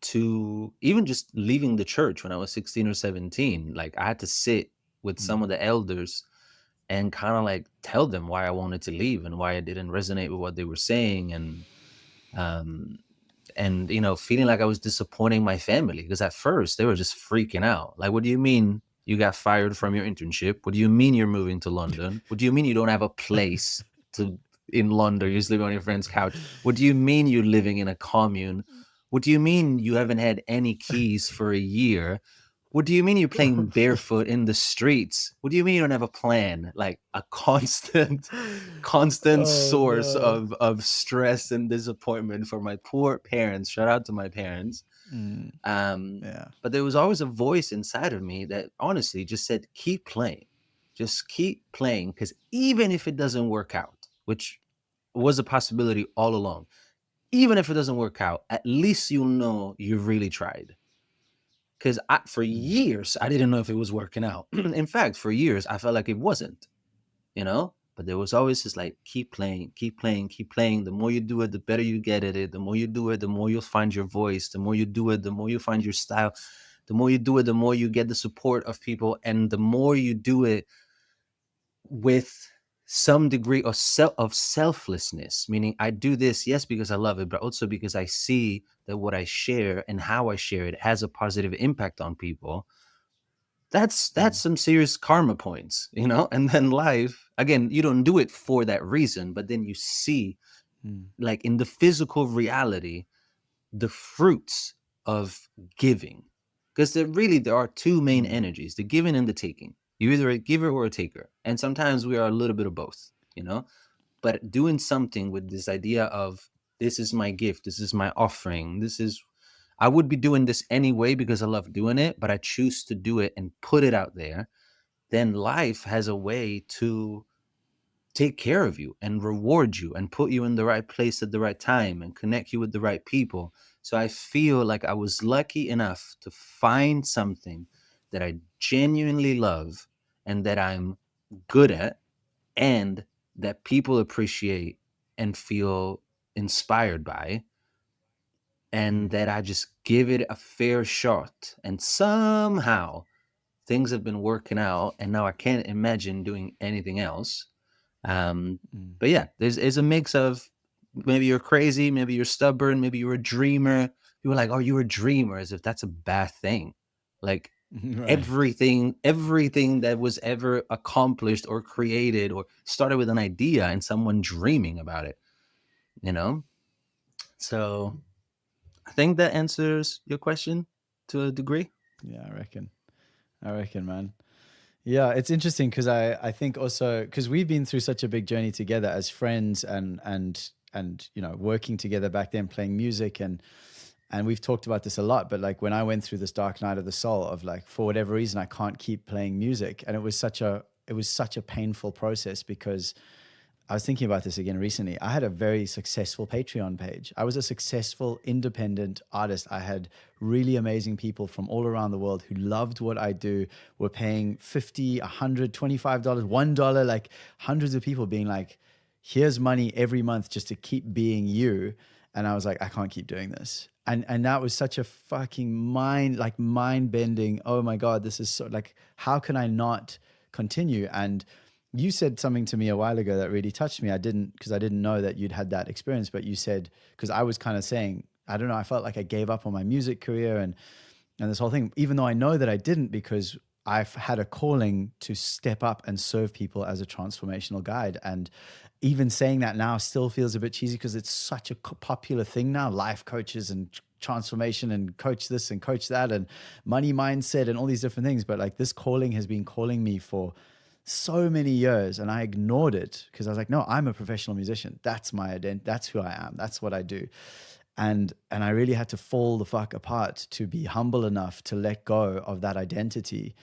to even just leaving the church when I was 16 or 17. Like I had to sit with some of the elders and kind of like tell them why I wanted to leave and why I didn't resonate with what they were saying. Um and feeling like I was disappointing my family, because at first they were just freaking out. Like, what do you mean you got fired from your internship? What do you mean you're moving to London? What do you mean you don't have a place to in London? You're sleeping on your friend's couch. What do you mean you're living in a commune? What do you mean you haven't had any keys for a year? What do you mean you're playing barefoot in the streets? What do you mean you don't have a plan? Like a constant Oh, source no. of stress and disappointment for my poor parents. Shout out to my parents. Mm. Um, Yeah. but there was always a voice inside of me that honestly just said, keep playing. Just keep playing. Because even if it doesn't work out, which was a possibility all along, even if it doesn't work out, at least you'll know you really tried. Because for years, I didn't know if it was working out. In fact, for years, I felt like it wasn't, But there was always just like, keep playing, keep playing, keep playing. The more you do it, the better you get at it. The more you do it, the more you'll find your voice. The more you do it, the more you find your style. The more you do it, the more you get the support of people. And the more you do it with some degree of selflessness, meaning I do this, yes, because I love it, but also because I see that what I share and how I share it has a positive impact on people. That's some serious karma points, And then life, again, you don't do it for that reason, but then you see, like in the physical reality, the fruits of giving. Because there are two main energies, the giving and the taking. You're either a giver or a taker. And sometimes we are a little bit of both, But doing something with this idea of, this is my gift, this is my offering, I would be doing this anyway because I love doing it, but I choose to do it and put it out there. Then life has a way to take care of you and reward you and put you in the right place at the right time and connect you with the right people. So I feel like I was lucky enough to find something that I genuinely love and that I'm good at and that people appreciate and feel inspired by, and that I just give it a fair shot. And somehow things have been working out, and now I can't imagine doing anything else. But yeah, there's a mix of, maybe you're crazy, maybe you're stubborn, maybe you're a dreamer. People are like, "Oh, you're a dreamer," as if that's a bad thing. Like Right. everything that was ever accomplished or created or started with an idea and someone dreaming about it, So I think that answers your question to a degree. Yeah, I reckon, man. Yeah, it's interesting because I think also because we've been through such a big journey together as friends and working together back then, playing music and we've talked about this a lot. But like when I went through this dark night of the soul of like, for whatever reason I can't keep playing music, and it was such a painful process because I was thinking about this again recently. I had a very successful Patreon page. I was a successful independent artist. I had really amazing people from all around the world who loved what I do, were paying $50, $100, $25, $1, like hundreds of people being like, here's money every month just to keep being you. And I was like, I can't keep doing this. And that was such a fucking mind bending. Oh my God, this is so like, how can I not continue? And you said something to me a while ago that really touched me. Because I didn't know that you'd had that experience, but you said, because I was kind of saying, I don't know, I felt like I gave up on my music career and this whole thing, even though I know that I didn't, because I've had a calling to step up and serve people as a transformational guide. And even saying that now still feels a bit cheesy because it's such a popular thing now, life coaches and transformation and coach this and coach that and money mindset and all these different things. But like this calling has been calling me for so many years, and I ignored it because I was like, no, I'm a professional musician. That's my identity. That's who I am. That's what I do. And I really had to fall the fuck apart to be humble enough to let go of that identity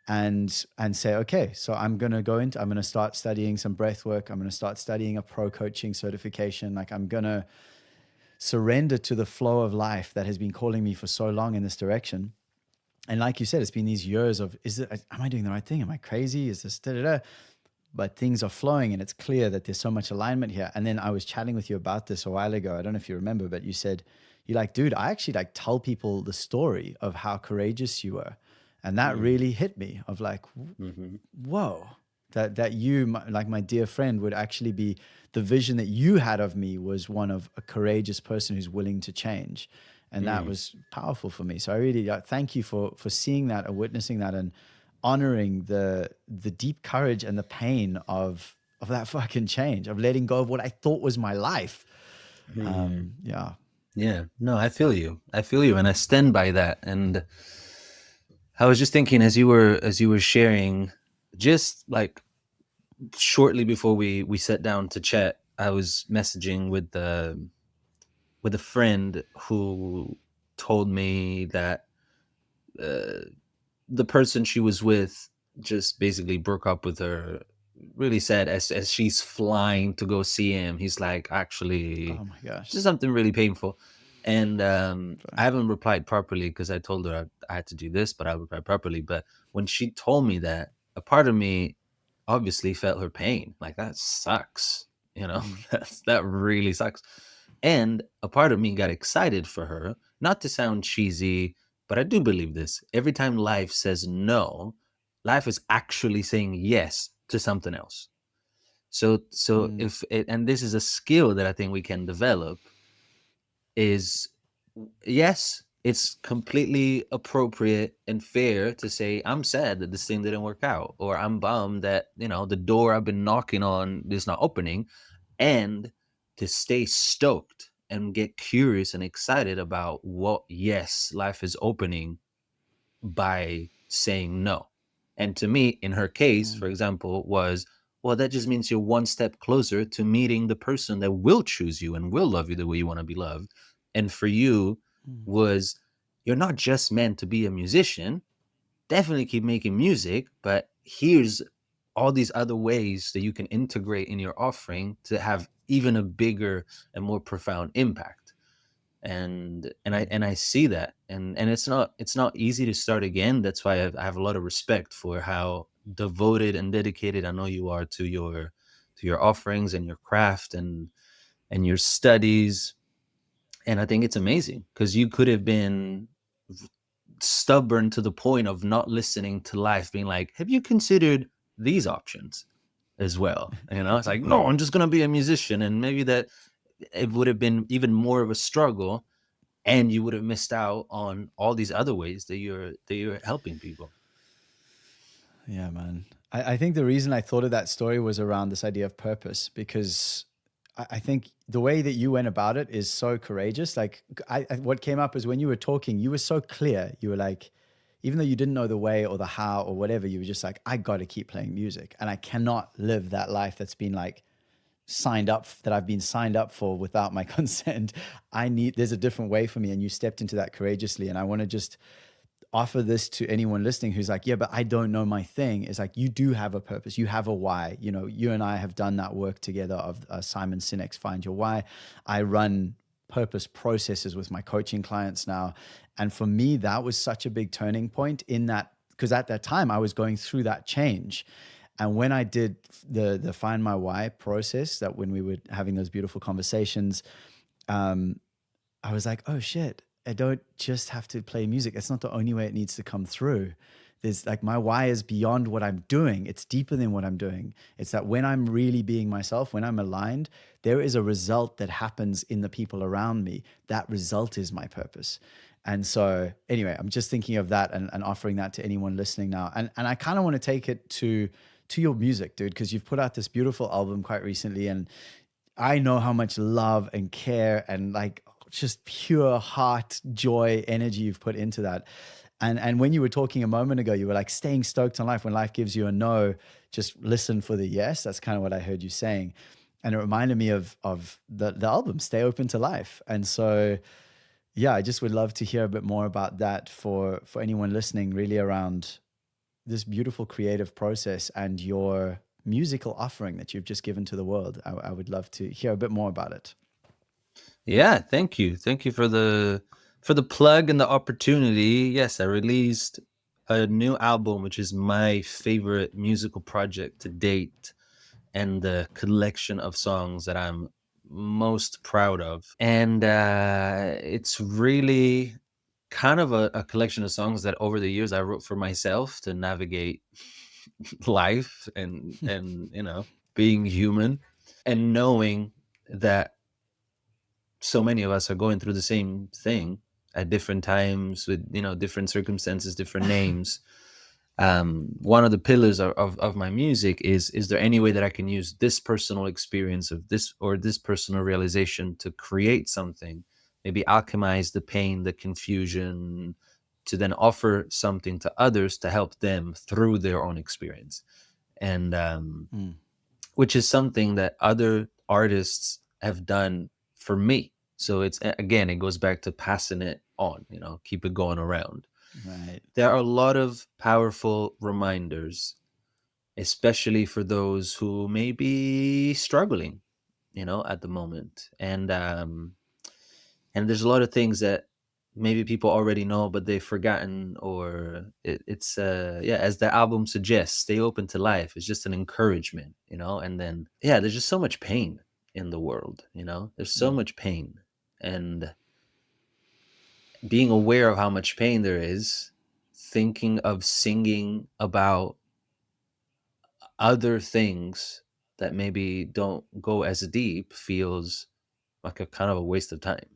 and say, okay, so I'm going to start studying some breath work. I'm going to start studying a pro coaching certification. Like I'm going to surrender to the flow of life that has been calling me for so long in this direction. And like you said, it's been these years of, am I doing the right thing? Am I crazy? Is this da-da-da? But things are flowing and it's clear that there's so much alignment here. And then I was chatting with you about this a while ago. I don't know if you remember, but you said, you're like, dude, I actually like tell people the story of how courageous you were. And that really hit me of like, whoa, that you, like my dear friend, would actually be, the vision that you had of me was one of a courageous person who's willing to change. And that was powerful for me. So I really thank you for seeing that and witnessing that and honoring the deep courage and the pain of that fucking change, of letting go of what I thought was my life. Yeah, no, I feel you. And I stand by that. And I was just thinking as you were sharing, just like shortly before we sat down to chat, I was messaging with a friend who told me that the person she was with just basically broke up with her. Really sad. As she's flying to go see him, he's like, actually, Oh my gosh. this is something really painful. And I haven't replied properly because I told her I had to do this, but I replied properly. But when she told me that, a part of me obviously felt her pain. Like, that sucks, that really sucks. And a part of me got excited for her, not to sound cheesy, but I do believe this. Every time life says no, life is actually saying yes to something else. So if it, and this is a skill that I think we can develop, is yes, it's completely appropriate and fair to say, I'm sad that this thing didn't work out, or I'm bummed that, the door I've been knocking on is not opening, and to stay stoked and get curious and excited about what, yes, life is opening by saying no. And to me, in her case, for example, was, well, that just means you're one step closer to meeting the person that will choose you and will love you the way you want to be loved. And for you was, you're not just meant to be a musician. Definitely keep making music, but here's all these other ways that you can integrate in your offering to have even a bigger and more profound impact. And I see that, and it's not easy to start again. That's why I have a lot of respect for how devoted and dedicated I know you are to your offerings and your craft and your studies. And I think it's amazing because you could have been stubborn to the point of not listening to life, being like, have you considered these options as well? It's like, no, I'm just gonna be a musician. And maybe that it would have been even more of a struggle, and you would have missed out on all these other ways that you're helping people. Yeah, man. I think the reason I thought of that story was around this idea of purpose, because I think the way that you went about it is so courageous. Like what came up is when you were talking, you were so clear. You were like, even though you didn't know the way or the how or whatever, you were just like, I got to keep playing music, and I cannot live that life that's been like I've been signed up for without my consent. There's a different way for me. And you stepped into that courageously. And I want to just offer this to anyone listening who's like, yeah, but I don't know my thing. It's like, you do have a purpose. You have a why. You and I have done that work together of Simon Sinek's Find Your Why. I run purpose processes with my coaching clients now. And for me, that was such a big turning point in that, because at that time I was going through that change. And when I did the Find My Why process, that when we were having those beautiful conversations, I was like, oh shit, I don't just have to play music. That's not the only way it needs to come through. There's like, my why is beyond what I'm doing. It's deeper than what I'm doing. It's that when I'm really being myself, when I'm aligned, there is a result that happens in the people around me. That result is my purpose. And so anyway, I'm just thinking of that and offering that to anyone listening now. And I kind of want to take it to your music, dude, because you've put out this beautiful album quite recently, and I know how much love and care and like just pure heart, joy, energy you've put into that. And when you were talking a moment ago, you were like staying stoked on life. When life gives you a no, just listen for the yes. That's kind of what I heard you saying. And it reminded me of the album, Stay Open to Life. And so, yeah, I just would love to hear a bit more about that for anyone listening, really around this beautiful creative process and your musical offering that you've just given to the world. I would love to hear a bit more about it. Yeah, thank you. Thank you for the plug and the opportunity. Yes, I released a new album, which is my favorite musical project to date, and the collection of songs that I'm most proud of. And it's really kind of a collection of songs that over the years I wrote for myself to navigate life and being human, and knowing that so many of us are going through the same thing at different times with different circumstances, different names. One of the pillars of my music is there any way that I can use this personal experience of this or this personal realization to create something, maybe alchemize the pain, the confusion, to then offer something to others to help them through their own experience. And which is something that other artists have done for me. So it's, again, it goes back to passing it on, keep it going around. Right. There are a lot of powerful reminders, especially for those who may be struggling, at the moment. And there's a lot of things that maybe people already know, but they've forgotten, or it's as the album suggests, stay open to life. It's just an encouragement, and then, there's just so much pain in the world, there's so much pain, and being aware of how much pain there is, thinking of singing about other things that maybe don't go as deep feels like a kind of a waste of time,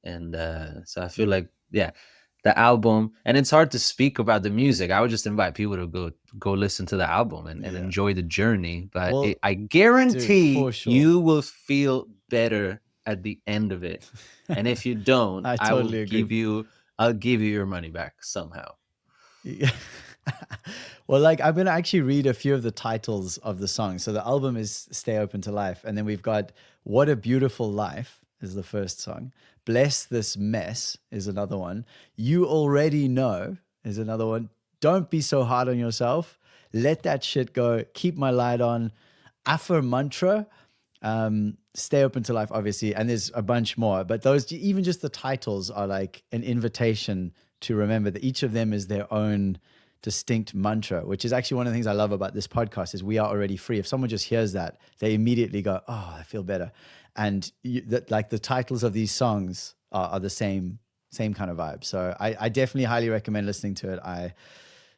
and so I feel like, the album, and it's hard to speak about the music. I would just invite people to go listen to the album and enjoy the journey, but Well, I guarantee dude, for sure. you will feel better at the end of it. And if you don't, I I will totally agree. I'll give you your money back somehow. Yeah. Well, like, I'm going to actually read a few of the titles of the songs. So the album is Stay Open to Life. And then we've got What a Beautiful Life is the first song. Bless This Mess is another one. You Already Know is another one. Don't Be So Hard on Yourself. Let That Shit Go. Keep My Light On. Affir Mantra. Stay Open to Life, obviously. And there's a bunch more. But those, even just the titles are like an invitation to remember that each of them is their own distinct mantra, which is actually one of the things I love about this podcast is we are already free. If someone just hears that, they immediately go, oh, I feel better. And like the titles of these songs are the same kind of vibe. So I definitely highly recommend listening to it.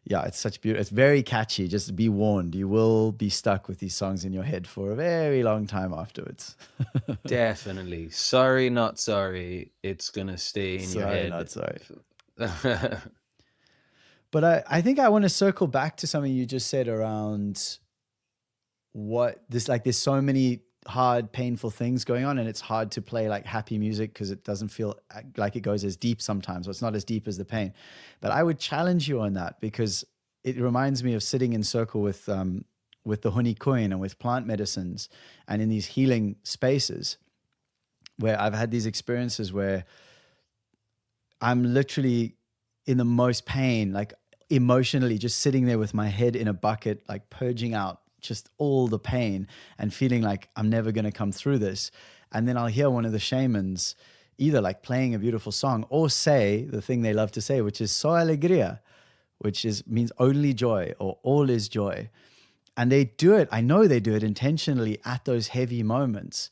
It's such beautiful. It's very catchy. Just be warned, you will be stuck with these songs in your head for a very long time afterwards. Definitely. Sorry, not sorry. It's going to stay in your head. Not sorry. But I think I want to circle back to something you just said around there's so many hard, painful things going on, and it's hard to play like happy music because it doesn't feel like it goes as deep sometimes, or it's not as deep as the pain. But I would challenge you on that, because it reminds me of sitting in circle with the honey coin and with plant medicines and in these healing spaces where I've had these experiences where I'm literally in the most pain, like emotionally just sitting there with my head in a bucket, like purging out just all the pain and feeling like I'm never going to come through this. And then I'll hear one of the shamans either like playing a beautiful song or say the thing they love to say, which is "so alegria," which means only joy or all is joy. And they do it, I know they do it intentionally at those heavy moments,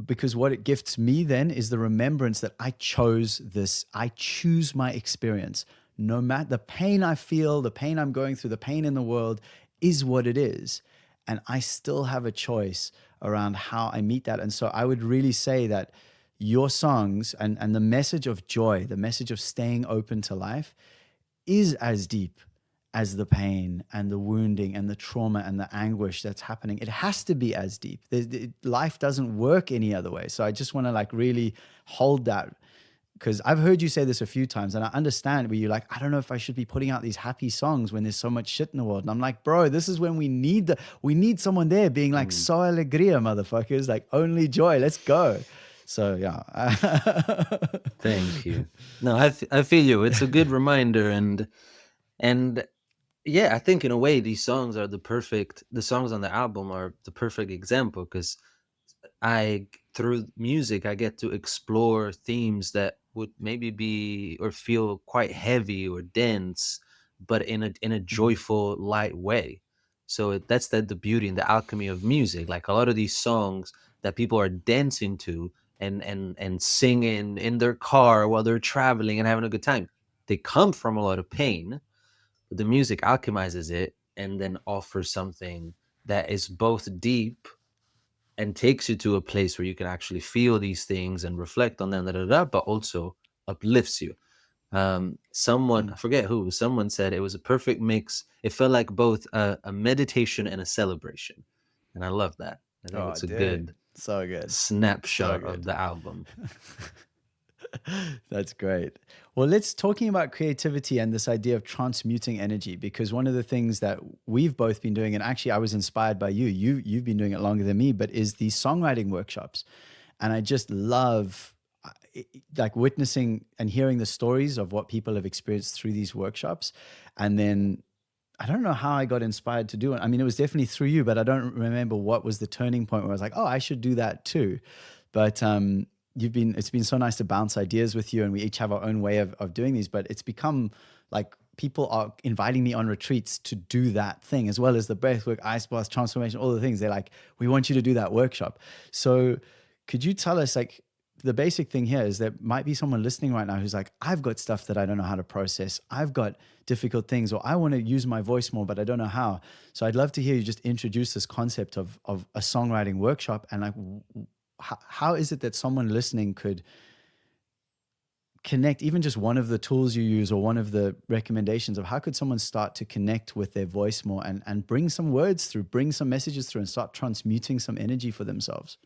because what it gifts me then is the remembrance that I chose this. I choose my experience. No matter the pain I feel, the pain I'm going through, the pain in the world is what it is. And I still have a choice around how I meet that. And so I would really say that your songs and the message of joy, the message of staying open to life is as deep as the pain and the wounding and the trauma and the anguish that's happening. It has to be as deep. Life doesn't work any other way. So I just want to like really hold that, because I've heard you say this a few times, and I understand where you're like, I don't know if I should be putting out these happy songs when there's so much shit in the world. And I'm like, bro, this is when we need someone there being like, so alegria, motherfuckers, like only joy. Let's go. So yeah. Thank you. No, I feel you. It's a good reminder, and yeah, I think in a way these songs are the songs on the album are the perfect example, because through music, I get to explore themes that would maybe be or feel quite heavy or dense, but in a joyful, light way. So that's the beauty and the alchemy of music. Like a lot of these songs that people are dancing to and singing in their car while they're traveling and having a good time, they come from a lot of pain, but the music alchemizes it and then offers something that is both deep and takes you to a place where you can actually feel these things and reflect on them, but also uplifts you. Someone, I forget who, someone said it was a perfect mix. It felt like both a meditation and a celebration. And I love that. I think it's a good So good. snapshot So of good. the album. That's great. Well, let's talking about creativity and this idea of transmuting energy, because one of the things that we've both been doing, and actually I was inspired by you've been doing it longer than me, but is these songwriting workshops. And I just love like witnessing and hearing the stories of what people have experienced through these workshops. And then I don't know how I got inspired to do it. I mean, it was definitely through you, but I don't remember what was the turning point where I was like, oh, I should do that too. But it's been so nice to bounce ideas with you, and we each have our own way of doing these, but it's become like people are inviting me on retreats to do that thing, as well as the breathwork, ice bath, transformation, all the things. They're like, we want you to do that workshop. So could you tell us, like, the basic thing here is there might be someone listening right now who's like, I've got stuff that I don't know how to process. I've got difficult things, or I want to use my voice more, but I don't know how. So I'd love to hear you just introduce this concept of a songwriting workshop, and like, how is it that someone listening could connect, even just one of the tools you use or one of the recommendations of how could someone start to connect with their voice more and bring some words through, bring some messages through, and start transmuting some energy for themselves?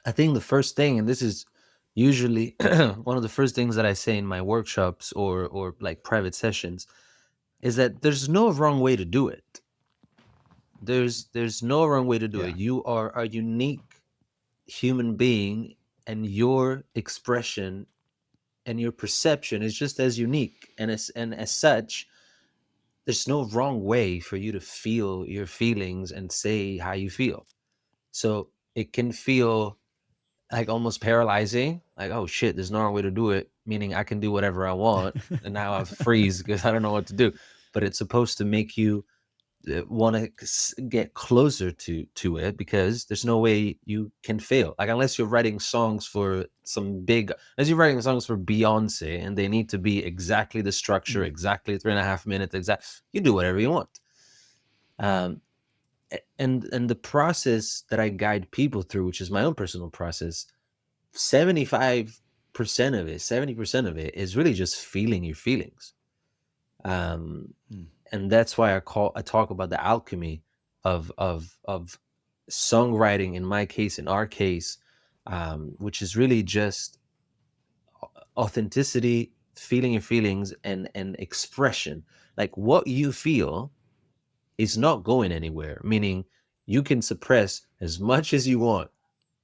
I think the first thing, and this is usually one of the first things that I say in my workshops or like private sessions, is that there's no wrong way to do it. There's no wrong way to do it. You are a unique human being, and your expression and your perception is just as unique, and as such, there's no wrong way for you to feel your feelings and say how you feel. So it can feel like almost paralyzing, like, oh shit, there's no wrong way to do it, meaning I can do whatever I want, and now I freeze because I don't know what to do. But it's supposed to make you want to get closer to it, because there's no way you can fail. Like, unless you're writing songs for unless you're writing songs for Beyonce and they need to be exactly the structure, exactly 3.5 minutes, you do whatever you want. And the process that I guide people through, which is my own personal process, 70% of it is really just feeling your feelings. And that's why I talk about the alchemy of songwriting, in my case, in our case, which is really just authenticity, feeling your feelings, and expression. Like, what you feel is not going anywhere, meaning you can suppress as much as you want.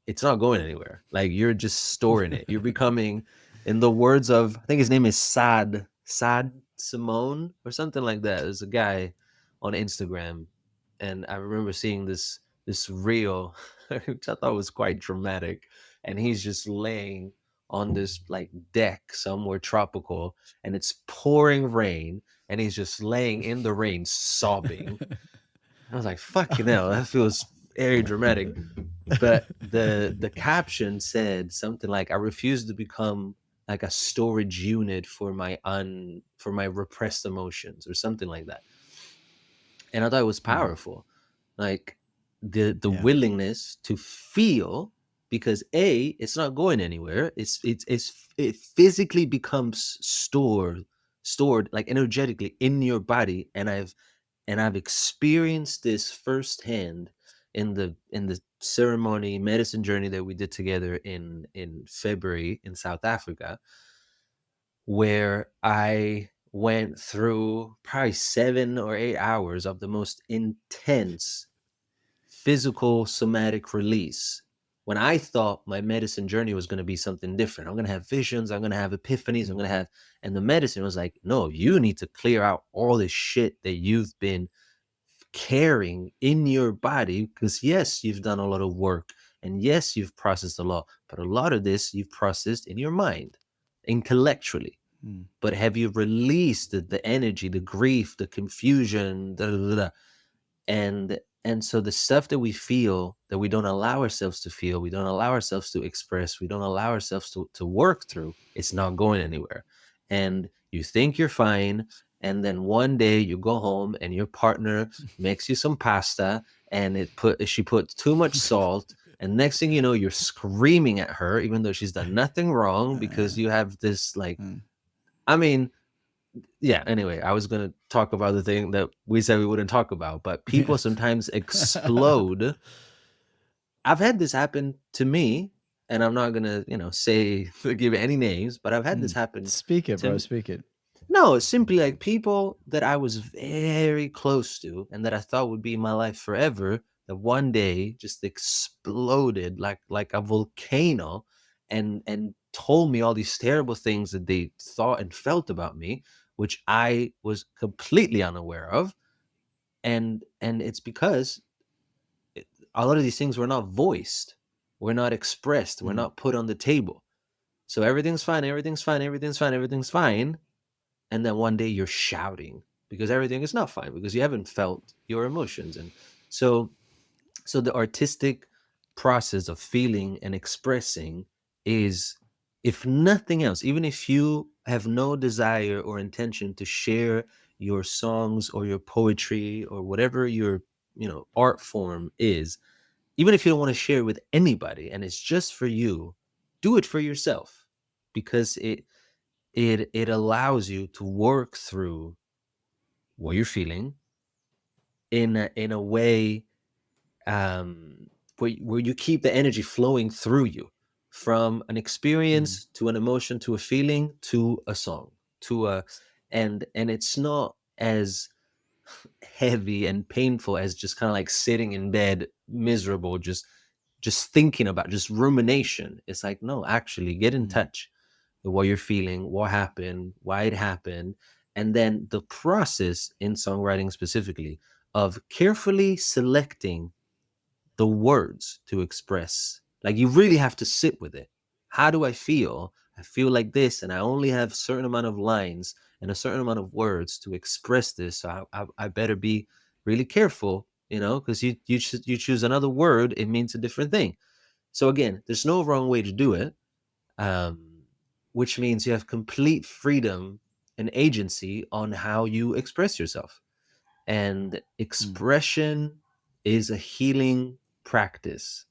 It's not going anywhere. Like, you're just storing it. You're becoming, in the words of, I think his name is Sad Simone or something like that. There's a guy on Instagram, and I remember seeing this reel, which I thought was quite dramatic. And he's just laying on this like deck somewhere tropical, and it's pouring rain, and he's just laying in the rain sobbing. I was like, fucking hell, that feels very dramatic. But the caption said something like, I refuse to become like a storage unit for my repressed emotions, or something like that. And I thought it was powerful. Like, the willingness to feel, because it's not going anywhere. It physically becomes stored stored like energetically in your body. And I've experienced this firsthand in the ceremony medicine journey that we did together in February in South Africa, where I went through probably 7 or 8 hours of the most intense physical somatic release, when I thought my medicine journey was going to be something different. I'm going to have visions, I'm going to have epiphanies, I'm going to have, and the medicine was like, no, you need to clear out all this shit that you've been carrying in your body, because yes, you've done a lot of work, and yes, you've processed a lot, but a lot of this you've processed in your mind, intellectually. But have you released the energy, the grief, the confusion, and so the stuff that we feel that we don't allow ourselves to feel, we don't allow ourselves to express, we don't allow ourselves to work through, it's not going anywhere. And you think you're fine, and then one day you go home and your partner makes you some pasta, and she put too much salt, and next thing you know, you're screaming at her even though she's done nothing wrong, because you have this like, I mean, yeah, anyway, I was going to talk about the thing that we said we wouldn't talk about, but people sometimes explode. I've had this happen to me, and I'm not going to, say, give any names, but I've had this happen. Speak it, to bro. me. Speak it. No, it's simply like people that I was very close to and that I thought would be in my life forever, that one day just exploded like a volcano, and told me all these terrible things that they thought and felt about me, which I was completely unaware of. And it's because a lot of these things were not voiced, were not expressed, were not put on the table. So everything's fine, everything's fine, everything's fine, everything's fine. And then one day you're shouting because everything is not fine, because you haven't felt your emotions. And so the artistic process of feeling and expressing is, if nothing else, even if you have no desire or intention to share your songs or your poetry or whatever your art form is, even if you don't want to share it with anybody and it's just for you, do it for yourself, because it allows you to work through what you're feeling in a way, where you keep the energy flowing through you, from an experience to an emotion to a feeling to a song to a and it's not as heavy and painful as just kind of like sitting in bed miserable, just thinking about, just rumination. It's like, no, actually get in touch with what you're feeling, what happened, why it happened. And then the process in songwriting specifically of carefully selecting the words to express. Like, you really have to sit with it. How do I feel? I feel like this, and I only have a certain amount of lines and a certain amount of words to express this. So I better be really careful, because you choose another word, it means a different thing. So again, there's no wrong way to do it, which means you have complete freedom and agency on how you express yourself. And expression is a healing practice,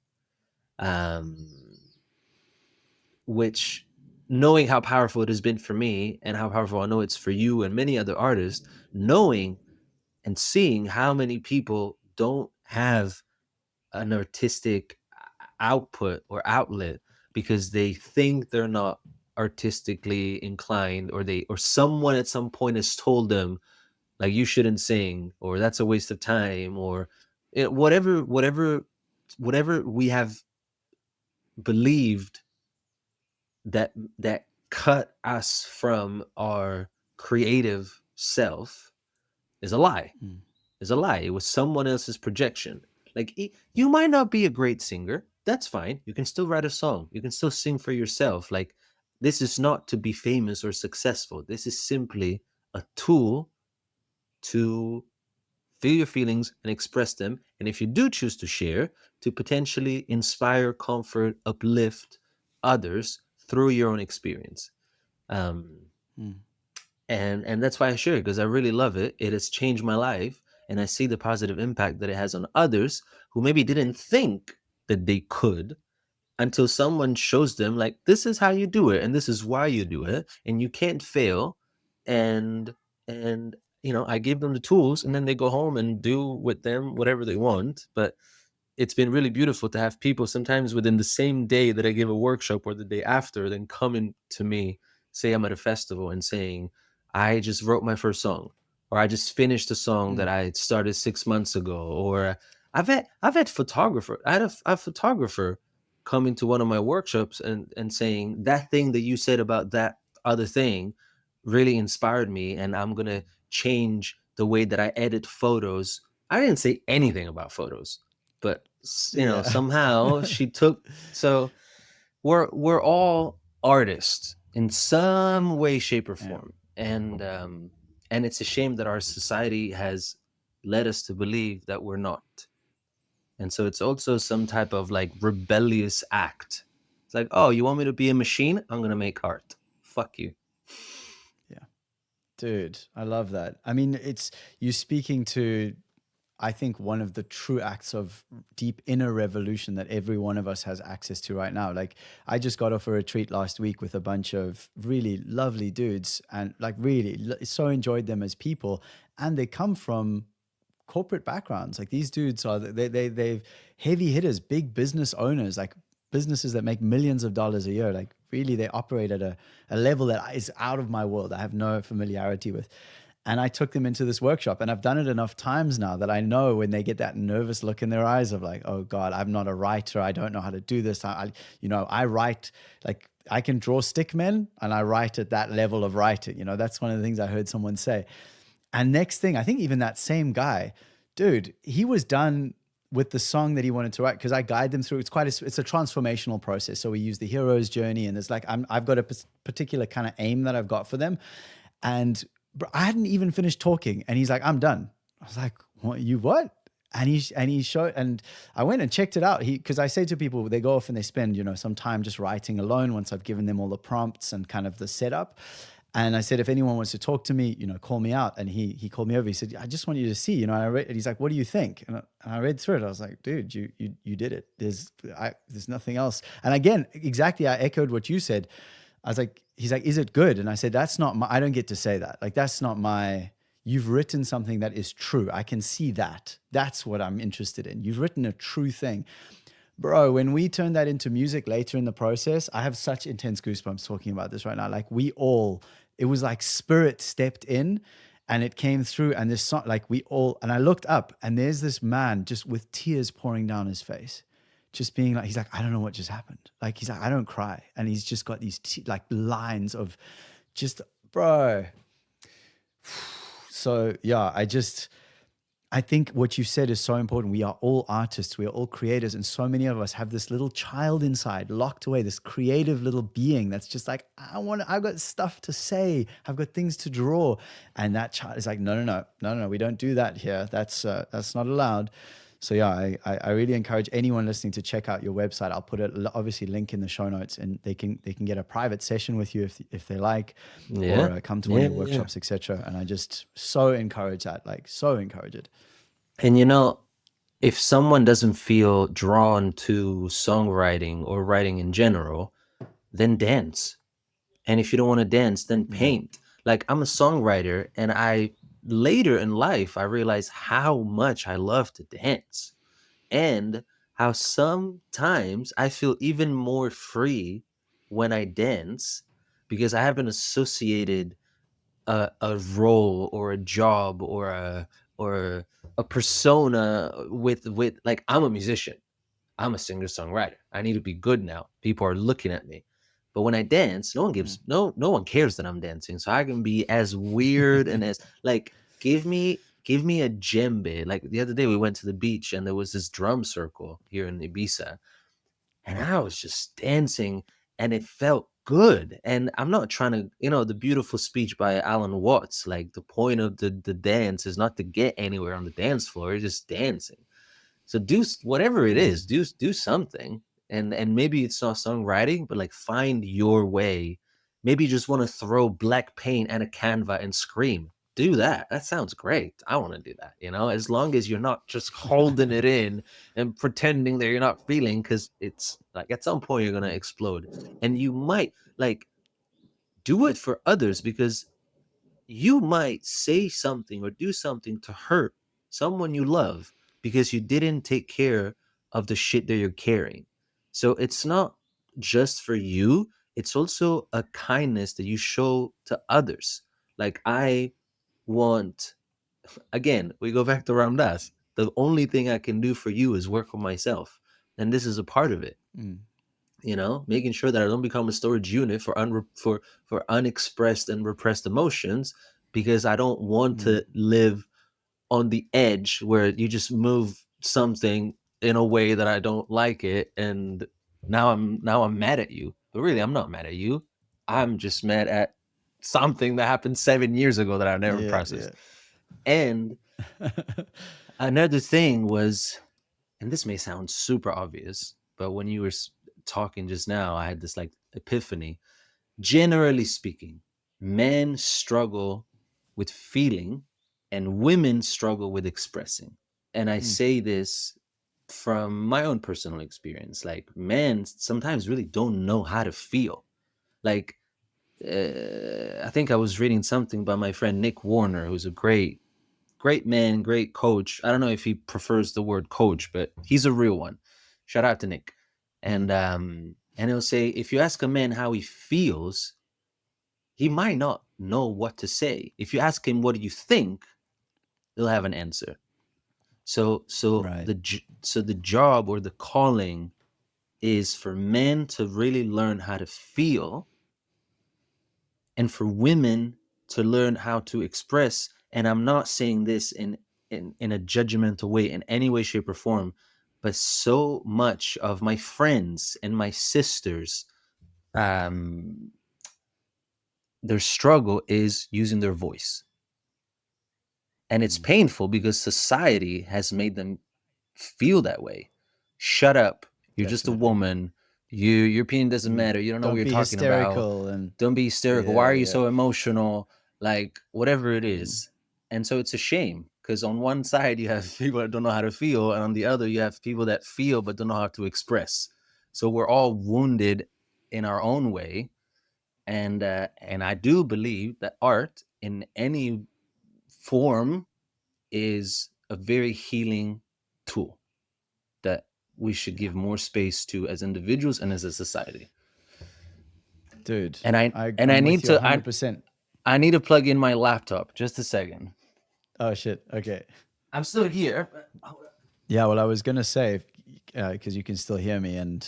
which, knowing how powerful it has been for me and how powerful I know it's for you and many other artists, knowing and seeing how many people don't have an artistic output or outlet because they think they're not artistically inclined, or someone at some point has told them, like, you shouldn't sing, or that's a waste of time, or whatever we have believed that cut us from our creative self is a lie. Is a lie. It was someone else's projection. Like, you might not be a great singer. That's fine. You can still write a song. You can still sing for yourself. Like, this is not to be famous or successful. This is simply a tool to feel your feelings and express them. And if you do choose to share, to potentially inspire, comfort, uplift others through your own experience. And that's why I share it, because I really love it. It has changed my life, and I see the positive impact that it has on others who maybe didn't think that they could, until someone shows them, like, this is how you do it and this is why you do it, and you can't fail. and I give them the tools, and then they go home and do with them whatever they want. But it's been really beautiful to have people sometimes within the same day that I give a workshop or the day after, then coming to me, say I'm at a festival, and saying, I just wrote my first song, or I just finished a song that I started 6 months ago. Or I've had photographer. I had a photographer coming to one of my workshops and saying, that thing that you said about that other thing really inspired me, and I'm gonna change the way that I edit photos. I didn't say anything about photos, but Yeah. somehow she took. So we're all artists in some way, shape, or form. And it's a shame that our society has led us to believe that we're not. And so it's also some type of like rebellious act. It's like, oh, you want me to be a machine? I'm gonna make art. Fuck you. Dude, I love that. I mean, it's you speaking to, I think, one of the true acts of deep inner revolution that every one of us has access to right now. Like, I just got off a retreat last week with a bunch of really lovely dudes, and like really so enjoyed them as people. And they come from corporate backgrounds. Like, these dudes are they've heavy hitters, big business owners, like businesses that make millions of dollars a year. Like, really, they operate at a level that is out of my world. I have no familiarity with. And I took them into this workshop, and I've done it enough times now that I know when they get that nervous look in their eyes of like, oh God, I'm not a writer. I don't know how to do this. I write, like, I can draw stick men, and I write at that level of writing. That's one of the things I heard someone say. And next thing, I think even that same guy, dude, he was done with the song that he wanted to write, because I guide them through. It's a transformational process. So we use the hero's journey, and there's like, I've got a particular kind of aim that I've got for them. And I hadn't even finished talking, and he's like, I'm done. I was like, what? And he showed, and I went and checked it out. Because I say to people, they go off and they spend, some time just writing alone once I've given them all the prompts and kind of the setup. And I said, if anyone wants to talk to me, call me out. And he called me over. He said, I just want you to see, and I read it. He's like, what do you think? And I read through it. I was like, dude, you did it. There's nothing else. And again, exactly, I echoed what you said. I was like, he's like, is it good? And I said, I don't get to say that. Like, that's not you've written something that is true. I can see that. That's what I'm interested in. You've written a true thing. Bro, when we turn that into music later in the process, I have such intense goosebumps talking about this right now. Like, it was like spirit stepped in and it came through, and this song, like and I looked up, and there's this man just with tears pouring down his face, just being like, he's like, I don't know what just happened. Like, he's like, I don't cry. And he's just got these like lines of just, bro. So yeah, I think what you said is so important. We are all artists. We are all creators. And so many of us have this little child inside, locked away, this creative little being that's just like, I've got stuff to say. I've got things to draw. And that child is like, no, we don't do that here. That's not allowed. So yeah, I really encourage anyone listening to check out your website. I'll put it, obviously, link in the show notes, and they can get a private session with you if they like, or come to one of your workshops, etc. And I just so encourage that, like, so encourage it. And if someone doesn't feel drawn to songwriting or writing in general, then dance. And if you don't want to dance, then paint. Like, I'm a songwriter, and later in life, I realized how much I love to dance, and how sometimes I feel even more free when I dance, because I haven't associated a role or a job or a persona with like, I'm a musician. I'm a singer-songwriter. I need to be good now. People are looking at me. But when I dance, no one cares that I'm dancing. So I can be as weird and as like, give me a djembe. Like, the other day we went to the beach, and there was this drum circle here in Ibiza, and I was just dancing, and it felt good. And I'm not trying to, the beautiful speech by Alan Watts, like, the point of the dance is not to get anywhere on the dance floor, it's just dancing. So do whatever it is, do something. And maybe it's not songwriting, but like, find your way. Maybe you just want to throw black paint at a canva and scream. Do that. That sounds great. I want to do that, as long as you're not just holding it in and pretending that you're not feeling, because it's like, at some point you're going to explode. And you might, like, do it for others, because you might say something or do something to hurt someone you love because you didn't take care of the shit that you're carrying. So it's not just for you, it's also a kindness that you show to others. Like, I want, again, we go back to Ramdas. The only thing I can do for you is work on myself. And this is a part of it. Making sure that I don't become a storage unit for unexpressed and repressed emotions, because I don't want to live on the edge where you just move something in a way that I don't like it, and now I'm mad at you. But really, I'm not mad at you. I'm just mad at something that happened 7 years ago that I never processed. And another thing was, and this may sound super obvious, but when you were talking just now, I had this like epiphany. Generally speaking, men struggle with feeling and women struggle with expressing. And I say this from my own personal experience. Like, men sometimes really don't know how to feel. Like, I think I was reading something by my friend Nick Warner, who's a great man, great coach. I don't know if he prefers the word coach, but he's a real one. Shout out to Nick. And he'll say, if you ask a man how he feels, he might not know what to say. If you ask him, what do you think? He'll have an answer. So Right. the job or the calling is for men to really learn how to feel, and for women to learn how to express. And I'm not saying this in a judgmental way in any way, shape, or form, but so much of my friends and my sisters, their struggle is using their voice. And it's painful because society has made them feel that way. Shut up. You're just a woman. Your opinion doesn't matter. You don't know what you're be talking about. hysterical and Don't be hysterical. Why are you so emotional? Like, whatever it is. And so it's a shame, because on one side you have people that don't know how to feel, and on the other you have people that feel but don't know how to express. So we're all wounded in our own way. And I do believe that art in any form is a very healing tool that we should give more space to as individuals and as a society. Dude. And I I'm need with you to 100%. I need to plug in my laptop. Just a second. Oh shit. Okay. I'm still here. Yeah, well, I was gonna say, because you can still hear me and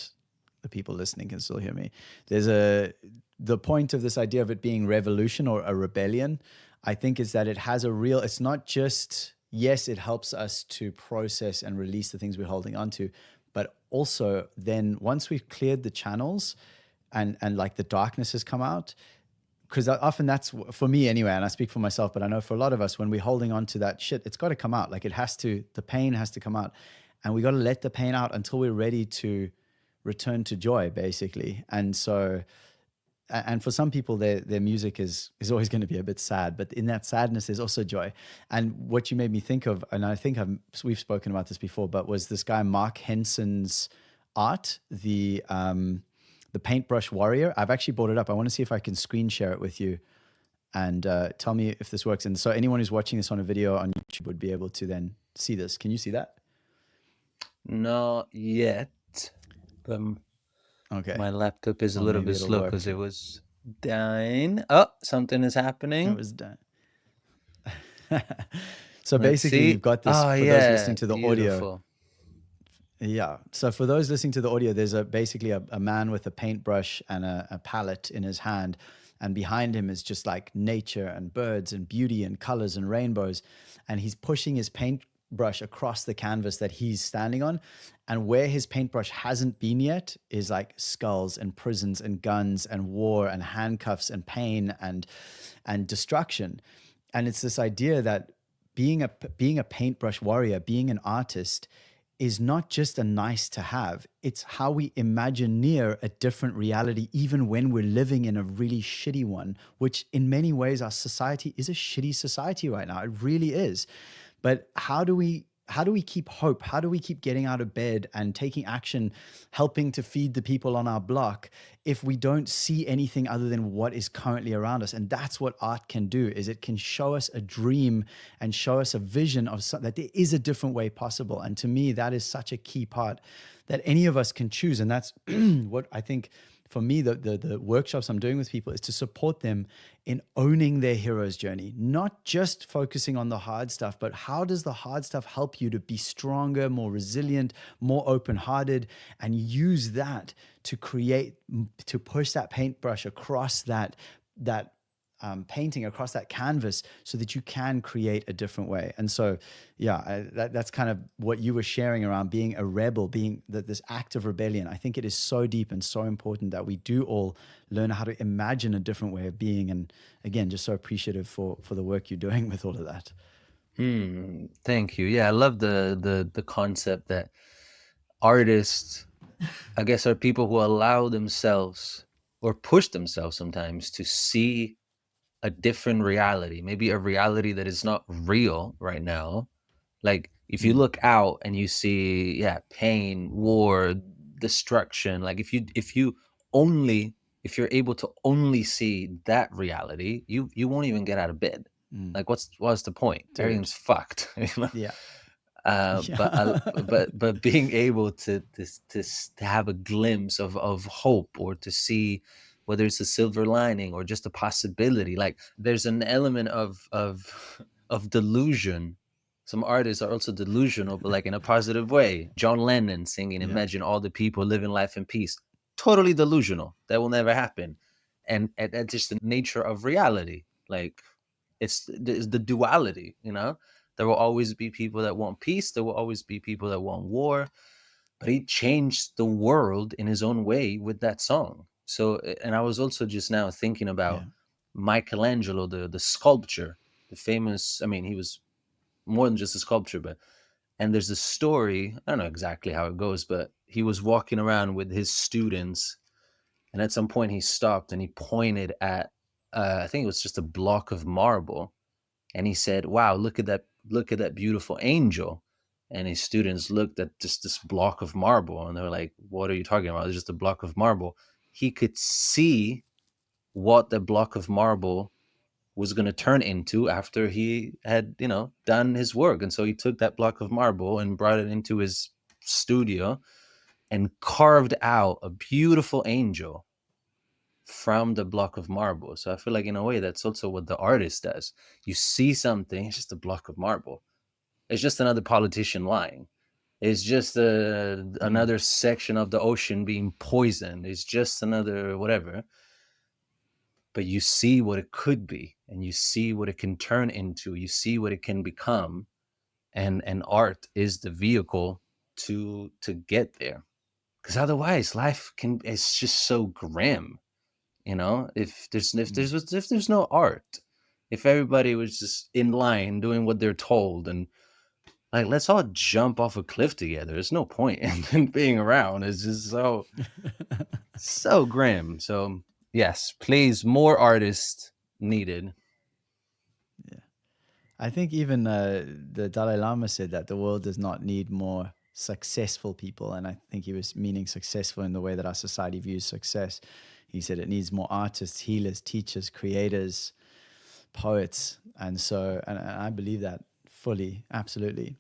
the people listening can still hear me. The point of this idea of it being revolution or a rebellion, I think, is that it has a real. It's not just, yes, it helps us to process and release the things we're holding on to, but also then once we've cleared the channels, and like the darkness has come out. Because often that's, for me anyway, and I speak for myself, but I know for a lot of us, when we're holding on to that shit, it's got to come out. Like, the pain has to come out, and we got to let the pain out until we're ready to return to joy, basically. And so, and for some people, their music is always going to be a bit sad, but in that sadness, there's also joy. And what you made me think of, and I think we've spoken about this before, but was this guy Mark Henson's art, the Paintbrush Warrior. I've actually brought it up. I want to see if I can screen share it with you, and tell me if this works. And so anyone who's watching this on a video on YouTube would be able to then see this. Can you see that? Not yet. Okay. My laptop is a little bit slow because it was dying. Oh, something is happening. It was done. So basically, you've got this for those listening to the audio. Yeah. So for those listening to the audio, there's basically a man with a paintbrush and a palette in his hand. And behind him is just like nature and birds and beauty and colors and rainbows. And he's pushing his paintbrush across the canvas that he's standing on. And where his paintbrush hasn't been yet is like skulls and prisons and guns and war and handcuffs and pain and destruction. And it's this idea that being a paintbrush warrior, being an artist, is not just a nice to have. It's how we imagineer a different reality, even when we're living in a really shitty one, which in many ways our society is a shitty society right now. It really is. But how do we how do we keep hope? How do we keep getting out of bed and taking action, helping to feed the people on our block if we don't see anything other than what is currently around us? And that's what art can do, is it can show us a dream and show us a vision of that there is a different way possible. And to me, that is such a key part that any of us can choose. And that's what I think for me, the workshops I'm doing with people is to support them in owning their hero's journey, not just focusing on the hard stuff, but how does the hard stuff help you to be stronger, more resilient, more open-hearted, and use that to create, to push that paintbrush across that painting, across that canvas, so that you can create a different way. And so, yeah, that's kind of what you were sharing around being a rebel, being this act of rebellion. I think it is so deep and so important that we do all learn how to imagine a different way of being. And again, just so appreciative for the work you're doing with all of that. Thank you. Yeah, I love the concept that artists, I guess, are people who allow themselves or push themselves sometimes to see a different reality, maybe a reality that is not real right now. Like if you look out and you see, yeah, pain, war, destruction, like if you're able to only see that reality, you won't even get out of bed. Like what's the point? Dude. Everything's fucked. You know? Yeah. But being able to have a glimpse of hope, or to see whether it's a silver lining or just a possibility, like there's an element of delusion. Some artists are also delusional, but like in a positive way. John Lennon singing "Imagine all the people living life in peace," totally delusional. That will never happen, and that's just the nature of reality. Like it's the duality, you know. There will always be people that want peace. There will always be people that want war. But he changed the world in his own way with that song. So, and I was also just now thinking about Michelangelo, the sculpture, the famous, I mean, he was more than just a sculpture, but, and there's a story, I don't know exactly how it goes, but he was walking around with his students. And at some point he stopped and he pointed at, I think it was just a block of marble. And he said, "Wow, look at that beautiful angel." And his students looked at just this block of marble and they were like, "What are you talking about? It's just a block of marble." He could see what the block of marble was going to turn into after he had, done his work. And so he took that block of marble and brought it into his studio and carved out a beautiful angel from the block of marble. So I feel like in a way that's also what the artist does. You see something, it's just a block of marble. It's just another politician lying. It's just another section of the ocean being poisoned. It's just another whatever. But you see what it could be, and you see what it can turn into. You see what it can become, and art is the vehicle to get there. Because otherwise, life it's just so grim. If there's no art, if everybody was just in line doing what they're told, and like let's all jump off a cliff together, there's no point in being around. It's just so grim. So yes, please, more artists needed. I think even the Dalai Lama said that the world does not need more successful people. And I think he was meaning successful in the way that our society views success. He said it needs more artists, healers, teachers, creators, poets. And so, and I believe that fully, absolutely.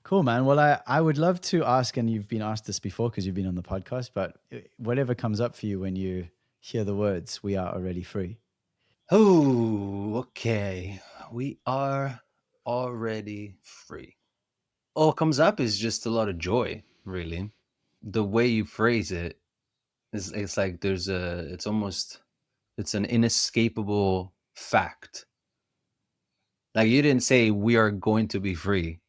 Cool, man. Well, I would love to ask, and you've been asked this before because you've been on the podcast, but whatever comes up for you when you hear the words, "We are already free." Oh, okay. We are already free. All comes up is just a lot of joy, really. The way you phrase it is, it's like it's an inescapable fact. Like you didn't say we are going to be free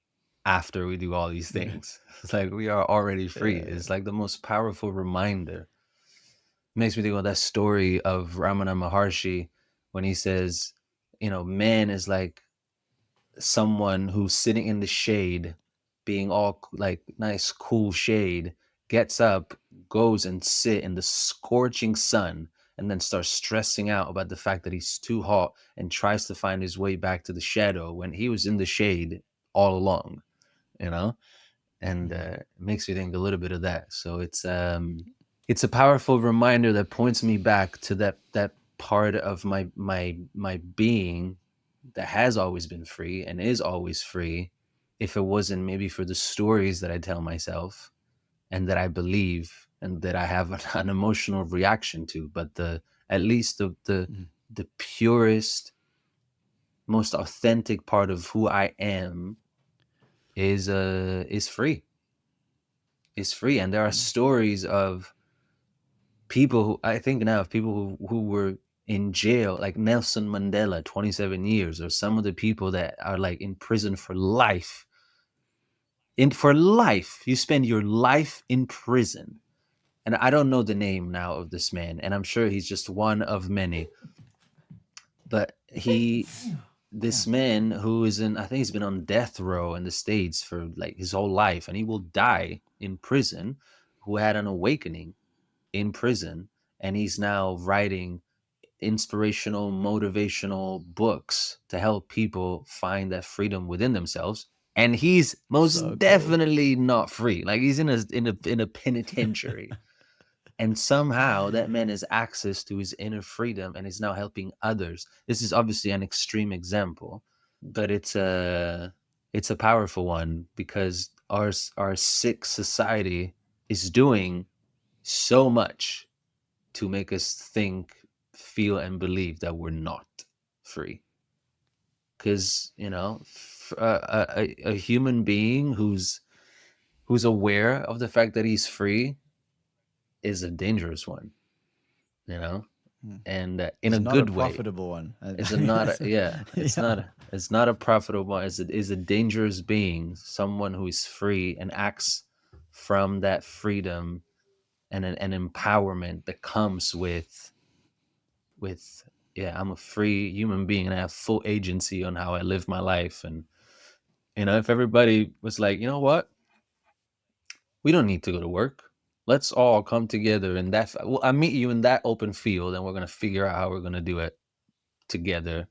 after we do all these things. It's like we are already free. It's like the most powerful reminder. Makes me think of that story of Ramana Maharshi when he says, man is like someone who's sitting in the shade, being all like nice, cool shade, gets up, goes and sit in the scorching sun, and then starts stressing out about the fact that he's too hot and tries to find his way back to the shadow when he was in the shade all along. you know, and it makes you think a little bit of that. So it's a powerful reminder that points me back to that part of my being that has always been free and is always free. If it wasn't maybe for the stories that I tell myself and that I believe and that I have an emotional reaction to, but at least the purest, most authentic part of who I am is free. Is free, and there are stories of people who I think now of people who were in jail, like Nelson Mandela, 27 years, or some of the people that are like in prison for life. For life, you spend your life in prison, and I don't know the name now of this man, and I'm sure he's just one of many. But this man who is I think he's been on death row in the States for like his whole life, and he will die in prison, who had an awakening in prison, and he's now writing inspirational, motivational books to help people find that freedom within themselves. And he's most So cool. definitely not free. Like he's in a penitentiary. And somehow that man has access to his inner freedom and is now helping others. This is obviously an extreme example, but it's a powerful one because our sick society is doing so much to make us think, feel, and believe that we're not free. Because a human being who's aware of the fact that he's free is a dangerous one, and in It's a not a good way. profitable one. It's not a profitable one. It's a dangerous being, someone who is free and acts from that freedom and an empowerment that comes with I'm a free human being and I have full agency on how I live my life. And if everybody was like, you know what, we don't need to go to work, let's all come together in that I'll meet you in that open field and we're going to figure out how we're going to do it together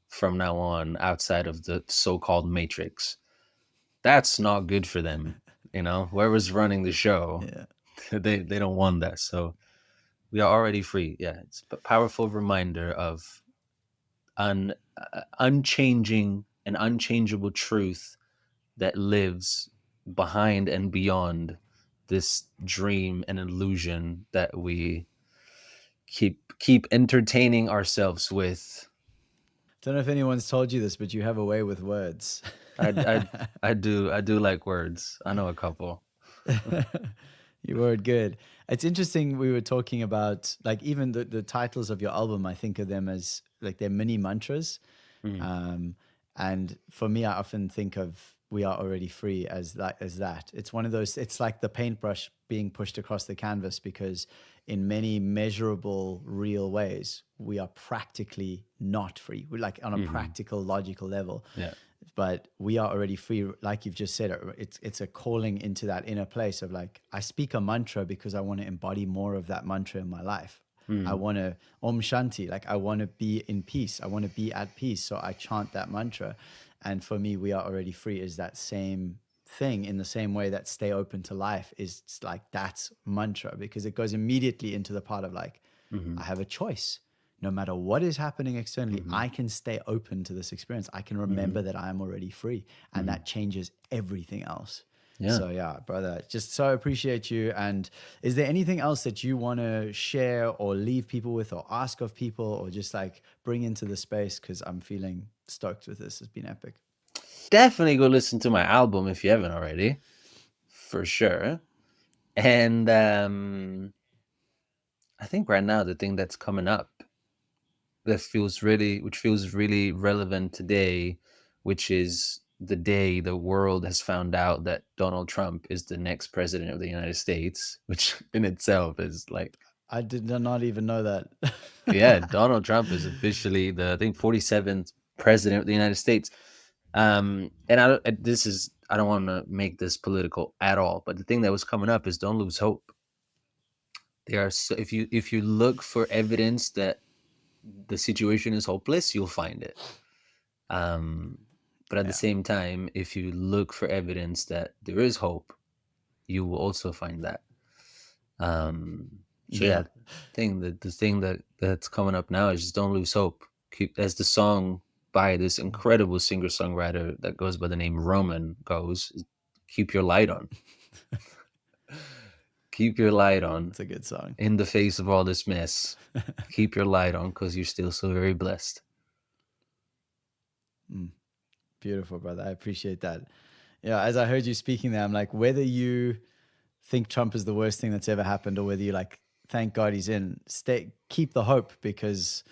from now on, outside of the so-called matrix. That's not good for them. Whoever's running the show, they don't want that. So we are already free. Yeah, it's a powerful reminder of an unchanging and unchangeable truth that lives behind and beyond this dream and illusion that we keep entertaining ourselves with. Don't know if anyone's told you this, but you have a way with words. I do like words. I know a couple. You word good. It's interesting. We were talking about like even the titles of your album. I think of them as like they're mini mantras. And for me, I often think of "We Are Already Free" as that. It's one of those. It's like the paintbrush being pushed across the canvas, because in many measurable, real ways, we are practically not free. We're like on a practical, logical level. Yeah. But we are already free, like you've just said. It's a calling into that inner place of like, I speak a mantra because I want to embody more of that mantra in my life. I want to Om Shanti, like I want to be in peace. I want to be at peace. So I chant that mantra. And for me, we are already free is that same thing, in the same way that stay open to life is like that's mantra, because it goes immediately into the part of like, I have a choice. No matter what is happening externally, I can stay open to this experience. I can remember that I am already free, and that changes everything else. Yeah. So yeah, brother, just so appreciate you. And is there anything else that you want to share or leave people with or ask of people or just like bring into the space? Because I'm feeling stoked with this. It's been epic. Definitely go listen to my album if you haven't already, for sure. And I think right now the thing that's coming up which feels really relevant today, which is the day the world has found out that Donald Trump is the next president of the United States, which in itself is like, I did not even know that. yeah, Donald Trump is officially the, I think, 47th president of the United States. And I don't want to make this political at all, but the thing that was coming up is don't lose hope. There are if you look for evidence that the situation is hopeless, you'll find it. But at the same time, if you look for evidence that there is hope, you will also find that. So yeah, the thing that's coming up now is just don't lose hope. Keep, as the song by this incredible singer-songwriter that goes by the name Roaman goes, keep your light on. Keep your light on. It's a good song. In the face of all this mess, keep your light on because you're still so very blessed. Beautiful, brother. I appreciate that. Yeah, as I heard you speaking there, I'm like, whether you think Trump is the worst thing that's ever happened or whether you like, thank God he's in, keep the hope, because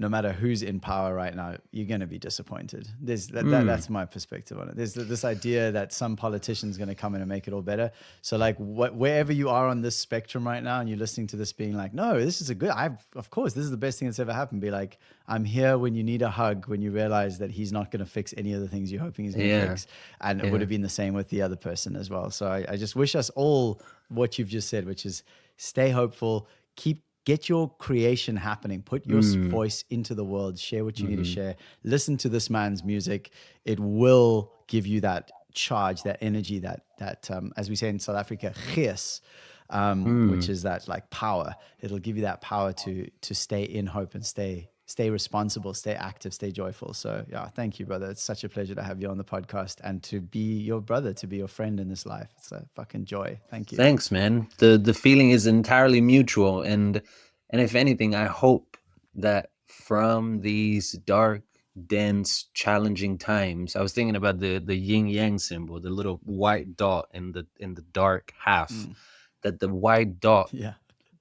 no matter who's in power right now, you're going to be disappointed. That's my perspective on it. There's this idea that some politician's going to come in and make it all better. So like wherever you are on this spectrum right now and you're listening to this being like, no, this is of course, this is the best thing that's ever happened. Be like, I'm here when you need a hug, when you realize that he's not going to fix any of the things you're hoping he's going to fix. And it would have been the same with the other person as well. So I just wish us all what you've just said, which is stay hopeful, get your creation happening, put your voice into the world, share what you need to share, listen to this man's music. It will give you that charge, that energy, that as we say in South Africa, gees, which is that like power. It'll give you that power to stay in hope and stay responsible, stay active, stay joyful. So yeah, thank you, brother. It's such a pleasure to have you on the podcast and to be your brother, to be your friend in this life. It's a fucking joy. Thank you. Thanks, man. The feeling is entirely mutual. And if anything, I hope that from these dark, dense, challenging times, I was thinking about the yin yang symbol, the little white dot in the dark half, that the white dot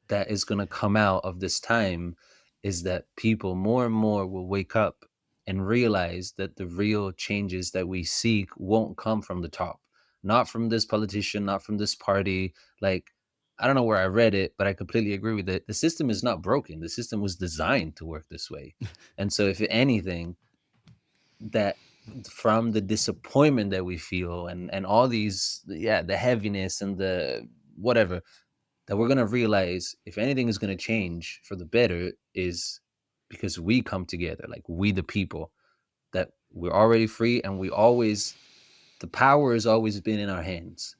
that is going to come out of this time is that people more and more will wake up and realize that the real changes that we seek won't come from the top, not from this politician, not from this party. Like, I don't know where I read it, but I completely agree with it. The system is not broken. The system was designed to work this way. And so if anything, that from the disappointment that we feel and all these, the heaviness and the whatever, that we're going to realize if anything is going to change for the better is because we come together, like we the people, that we're already free and the power has always been in our hands.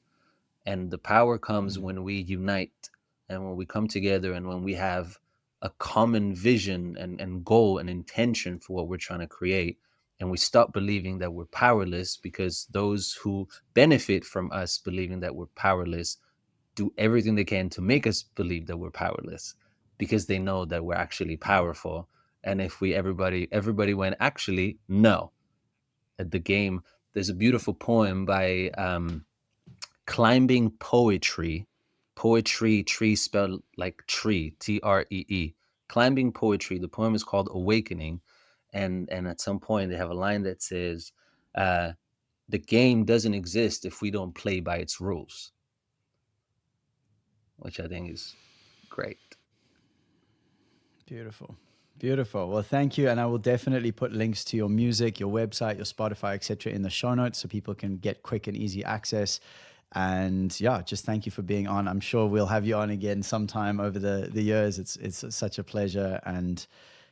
And the power comes when we unite and when we come together and when we have a common vision and goal and intention for what we're trying to create. And we stop believing that we're powerless, because those who benefit from us believing that we're powerless do everything they can to make us believe that we're powerless, because they know that we're actually powerful. And if everybody went, actually, no. At the game, there's a beautiful poem by Climbing Poetry, tree spelled like tree, Tree. Climbing Poetry. The poem is called Awakening. And at some point they have a line that says, the game doesn't exist if we don't play by its rules, which I think is great. Beautiful. Beautiful. Well, thank you. And I will definitely put links to your music, your website, your Spotify, etc. in the show notes so people can get quick and easy access. And yeah, just thank you for being on. I'm sure we'll have you on again sometime over the years. It's such a pleasure. And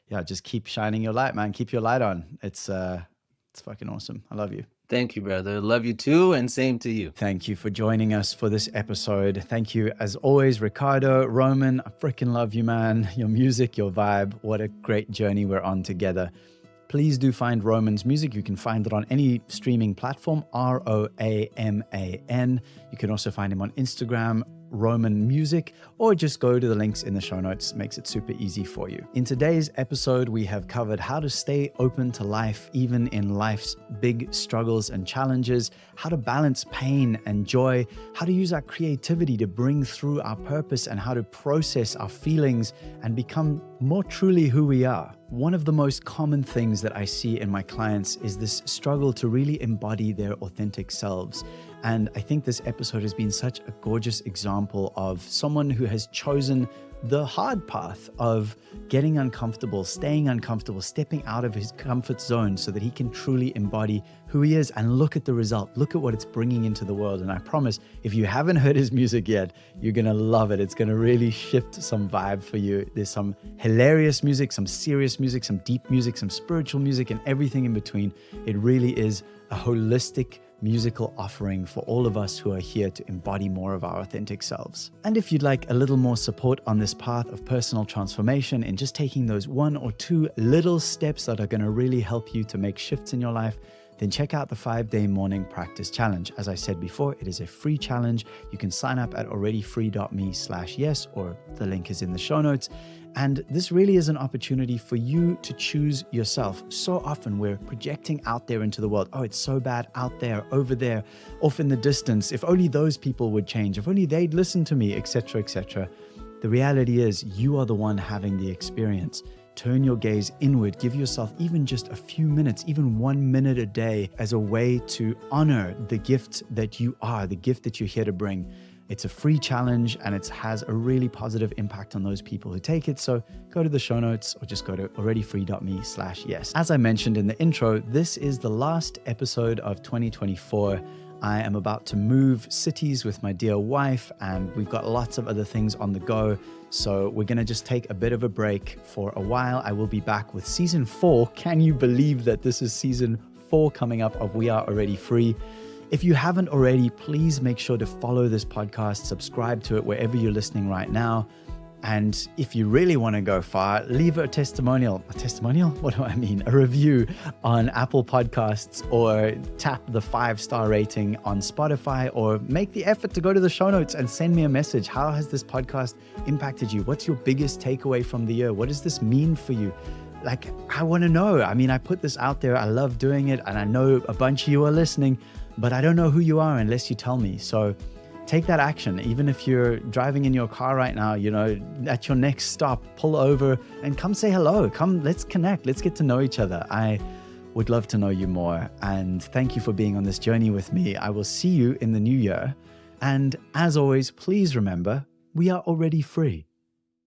yeah, just keep shining your light, man. Keep your light on. It's fucking awesome. I love you. Thank you, brother. Love you too, and same to you. Thank you for joining us for this episode. Thank you, as always, Ricardo, Roman. I freaking love you, man. Your music, your vibe. What a great journey we're on together. Please do find Roman's music. You can find it on any streaming platform, Roaman. You can also find him on Instagram, Roman Music, or just go to the links in the show notes. Makes it super easy for you. In today's episode, we have covered how to stay open to life, even in life's big struggles and challenges, how to balance pain and joy, how to use our creativity to bring through our purpose, and how to process our feelings and become more truly who we are. One of the most common things that I see in my clients is this struggle to really embody their authentic selves. And I think this episode has been such a gorgeous example of someone who has chosen the hard path of getting uncomfortable, staying uncomfortable, stepping out of his comfort zone so that he can truly embody who he is. And look at the result. Look at what it's bringing into the world. And I promise, if you haven't heard his music yet, you're going to love it. It's going to really shift some vibe for you. There's some hilarious music, some serious music, some deep music, some spiritual music, and everything in between. It really is a holistic musical offering for all of us who are here to embody more of our authentic selves. And if you'd like a little more support on this path of personal transformation and just taking those 1 or 2 little steps that are going to really help you to make shifts in your life, then check out the 5-day morning practice challenge. As I said before, it is a free challenge. You can sign up at alreadyfree.me/yes, or the link is in the show notes. And this really is an opportunity for you to choose yourself. So often we're projecting out there into the world. Oh, it's so bad out there, over there, off in the distance. If only those people would change, if only they'd listen to me, etc., etc. The reality is you are the one having the experience. Turn your gaze inward. Give yourself even just a few minutes, even 1 minute a day, as a way to honor the gift that you are, the gift that you're here to bring. It's a free challenge and it has a really positive impact on those people who take it. So go to the show notes or just go to alreadyfree.me/yes. As I mentioned in the intro, this is the last episode of 2024. I am about to move cities with my dear wife, and we've got lots of other things on the go. So we're going to just take a bit of a break for a while. I will be back with season 4. Can you believe that this is season 4 coming up of We Are Already Free? If you haven't already, please make sure to follow this podcast, subscribe to it wherever you're listening right now. And if you really want to go far, leave a testimonial. A testimonial? What do I mean? A review on Apple Podcasts, or tap the 5-star rating on Spotify, or make the effort to go to the show notes and send me a message. How has this podcast impacted you? What's your biggest takeaway from the year? What does this mean for you? Like, I want to know. I mean, I put this out there. I love doing it. And I know a bunch of you are listening, but I don't know who you are unless you tell me. So take that action. Even if you're driving in your car right now, you know, at your next stop, pull over and come say hello. Come, let's connect. Let's get to know each other. I would love to know you more. And thank you for being on this journey with me. I will see you in the new year. And as always, please remember, we are already free.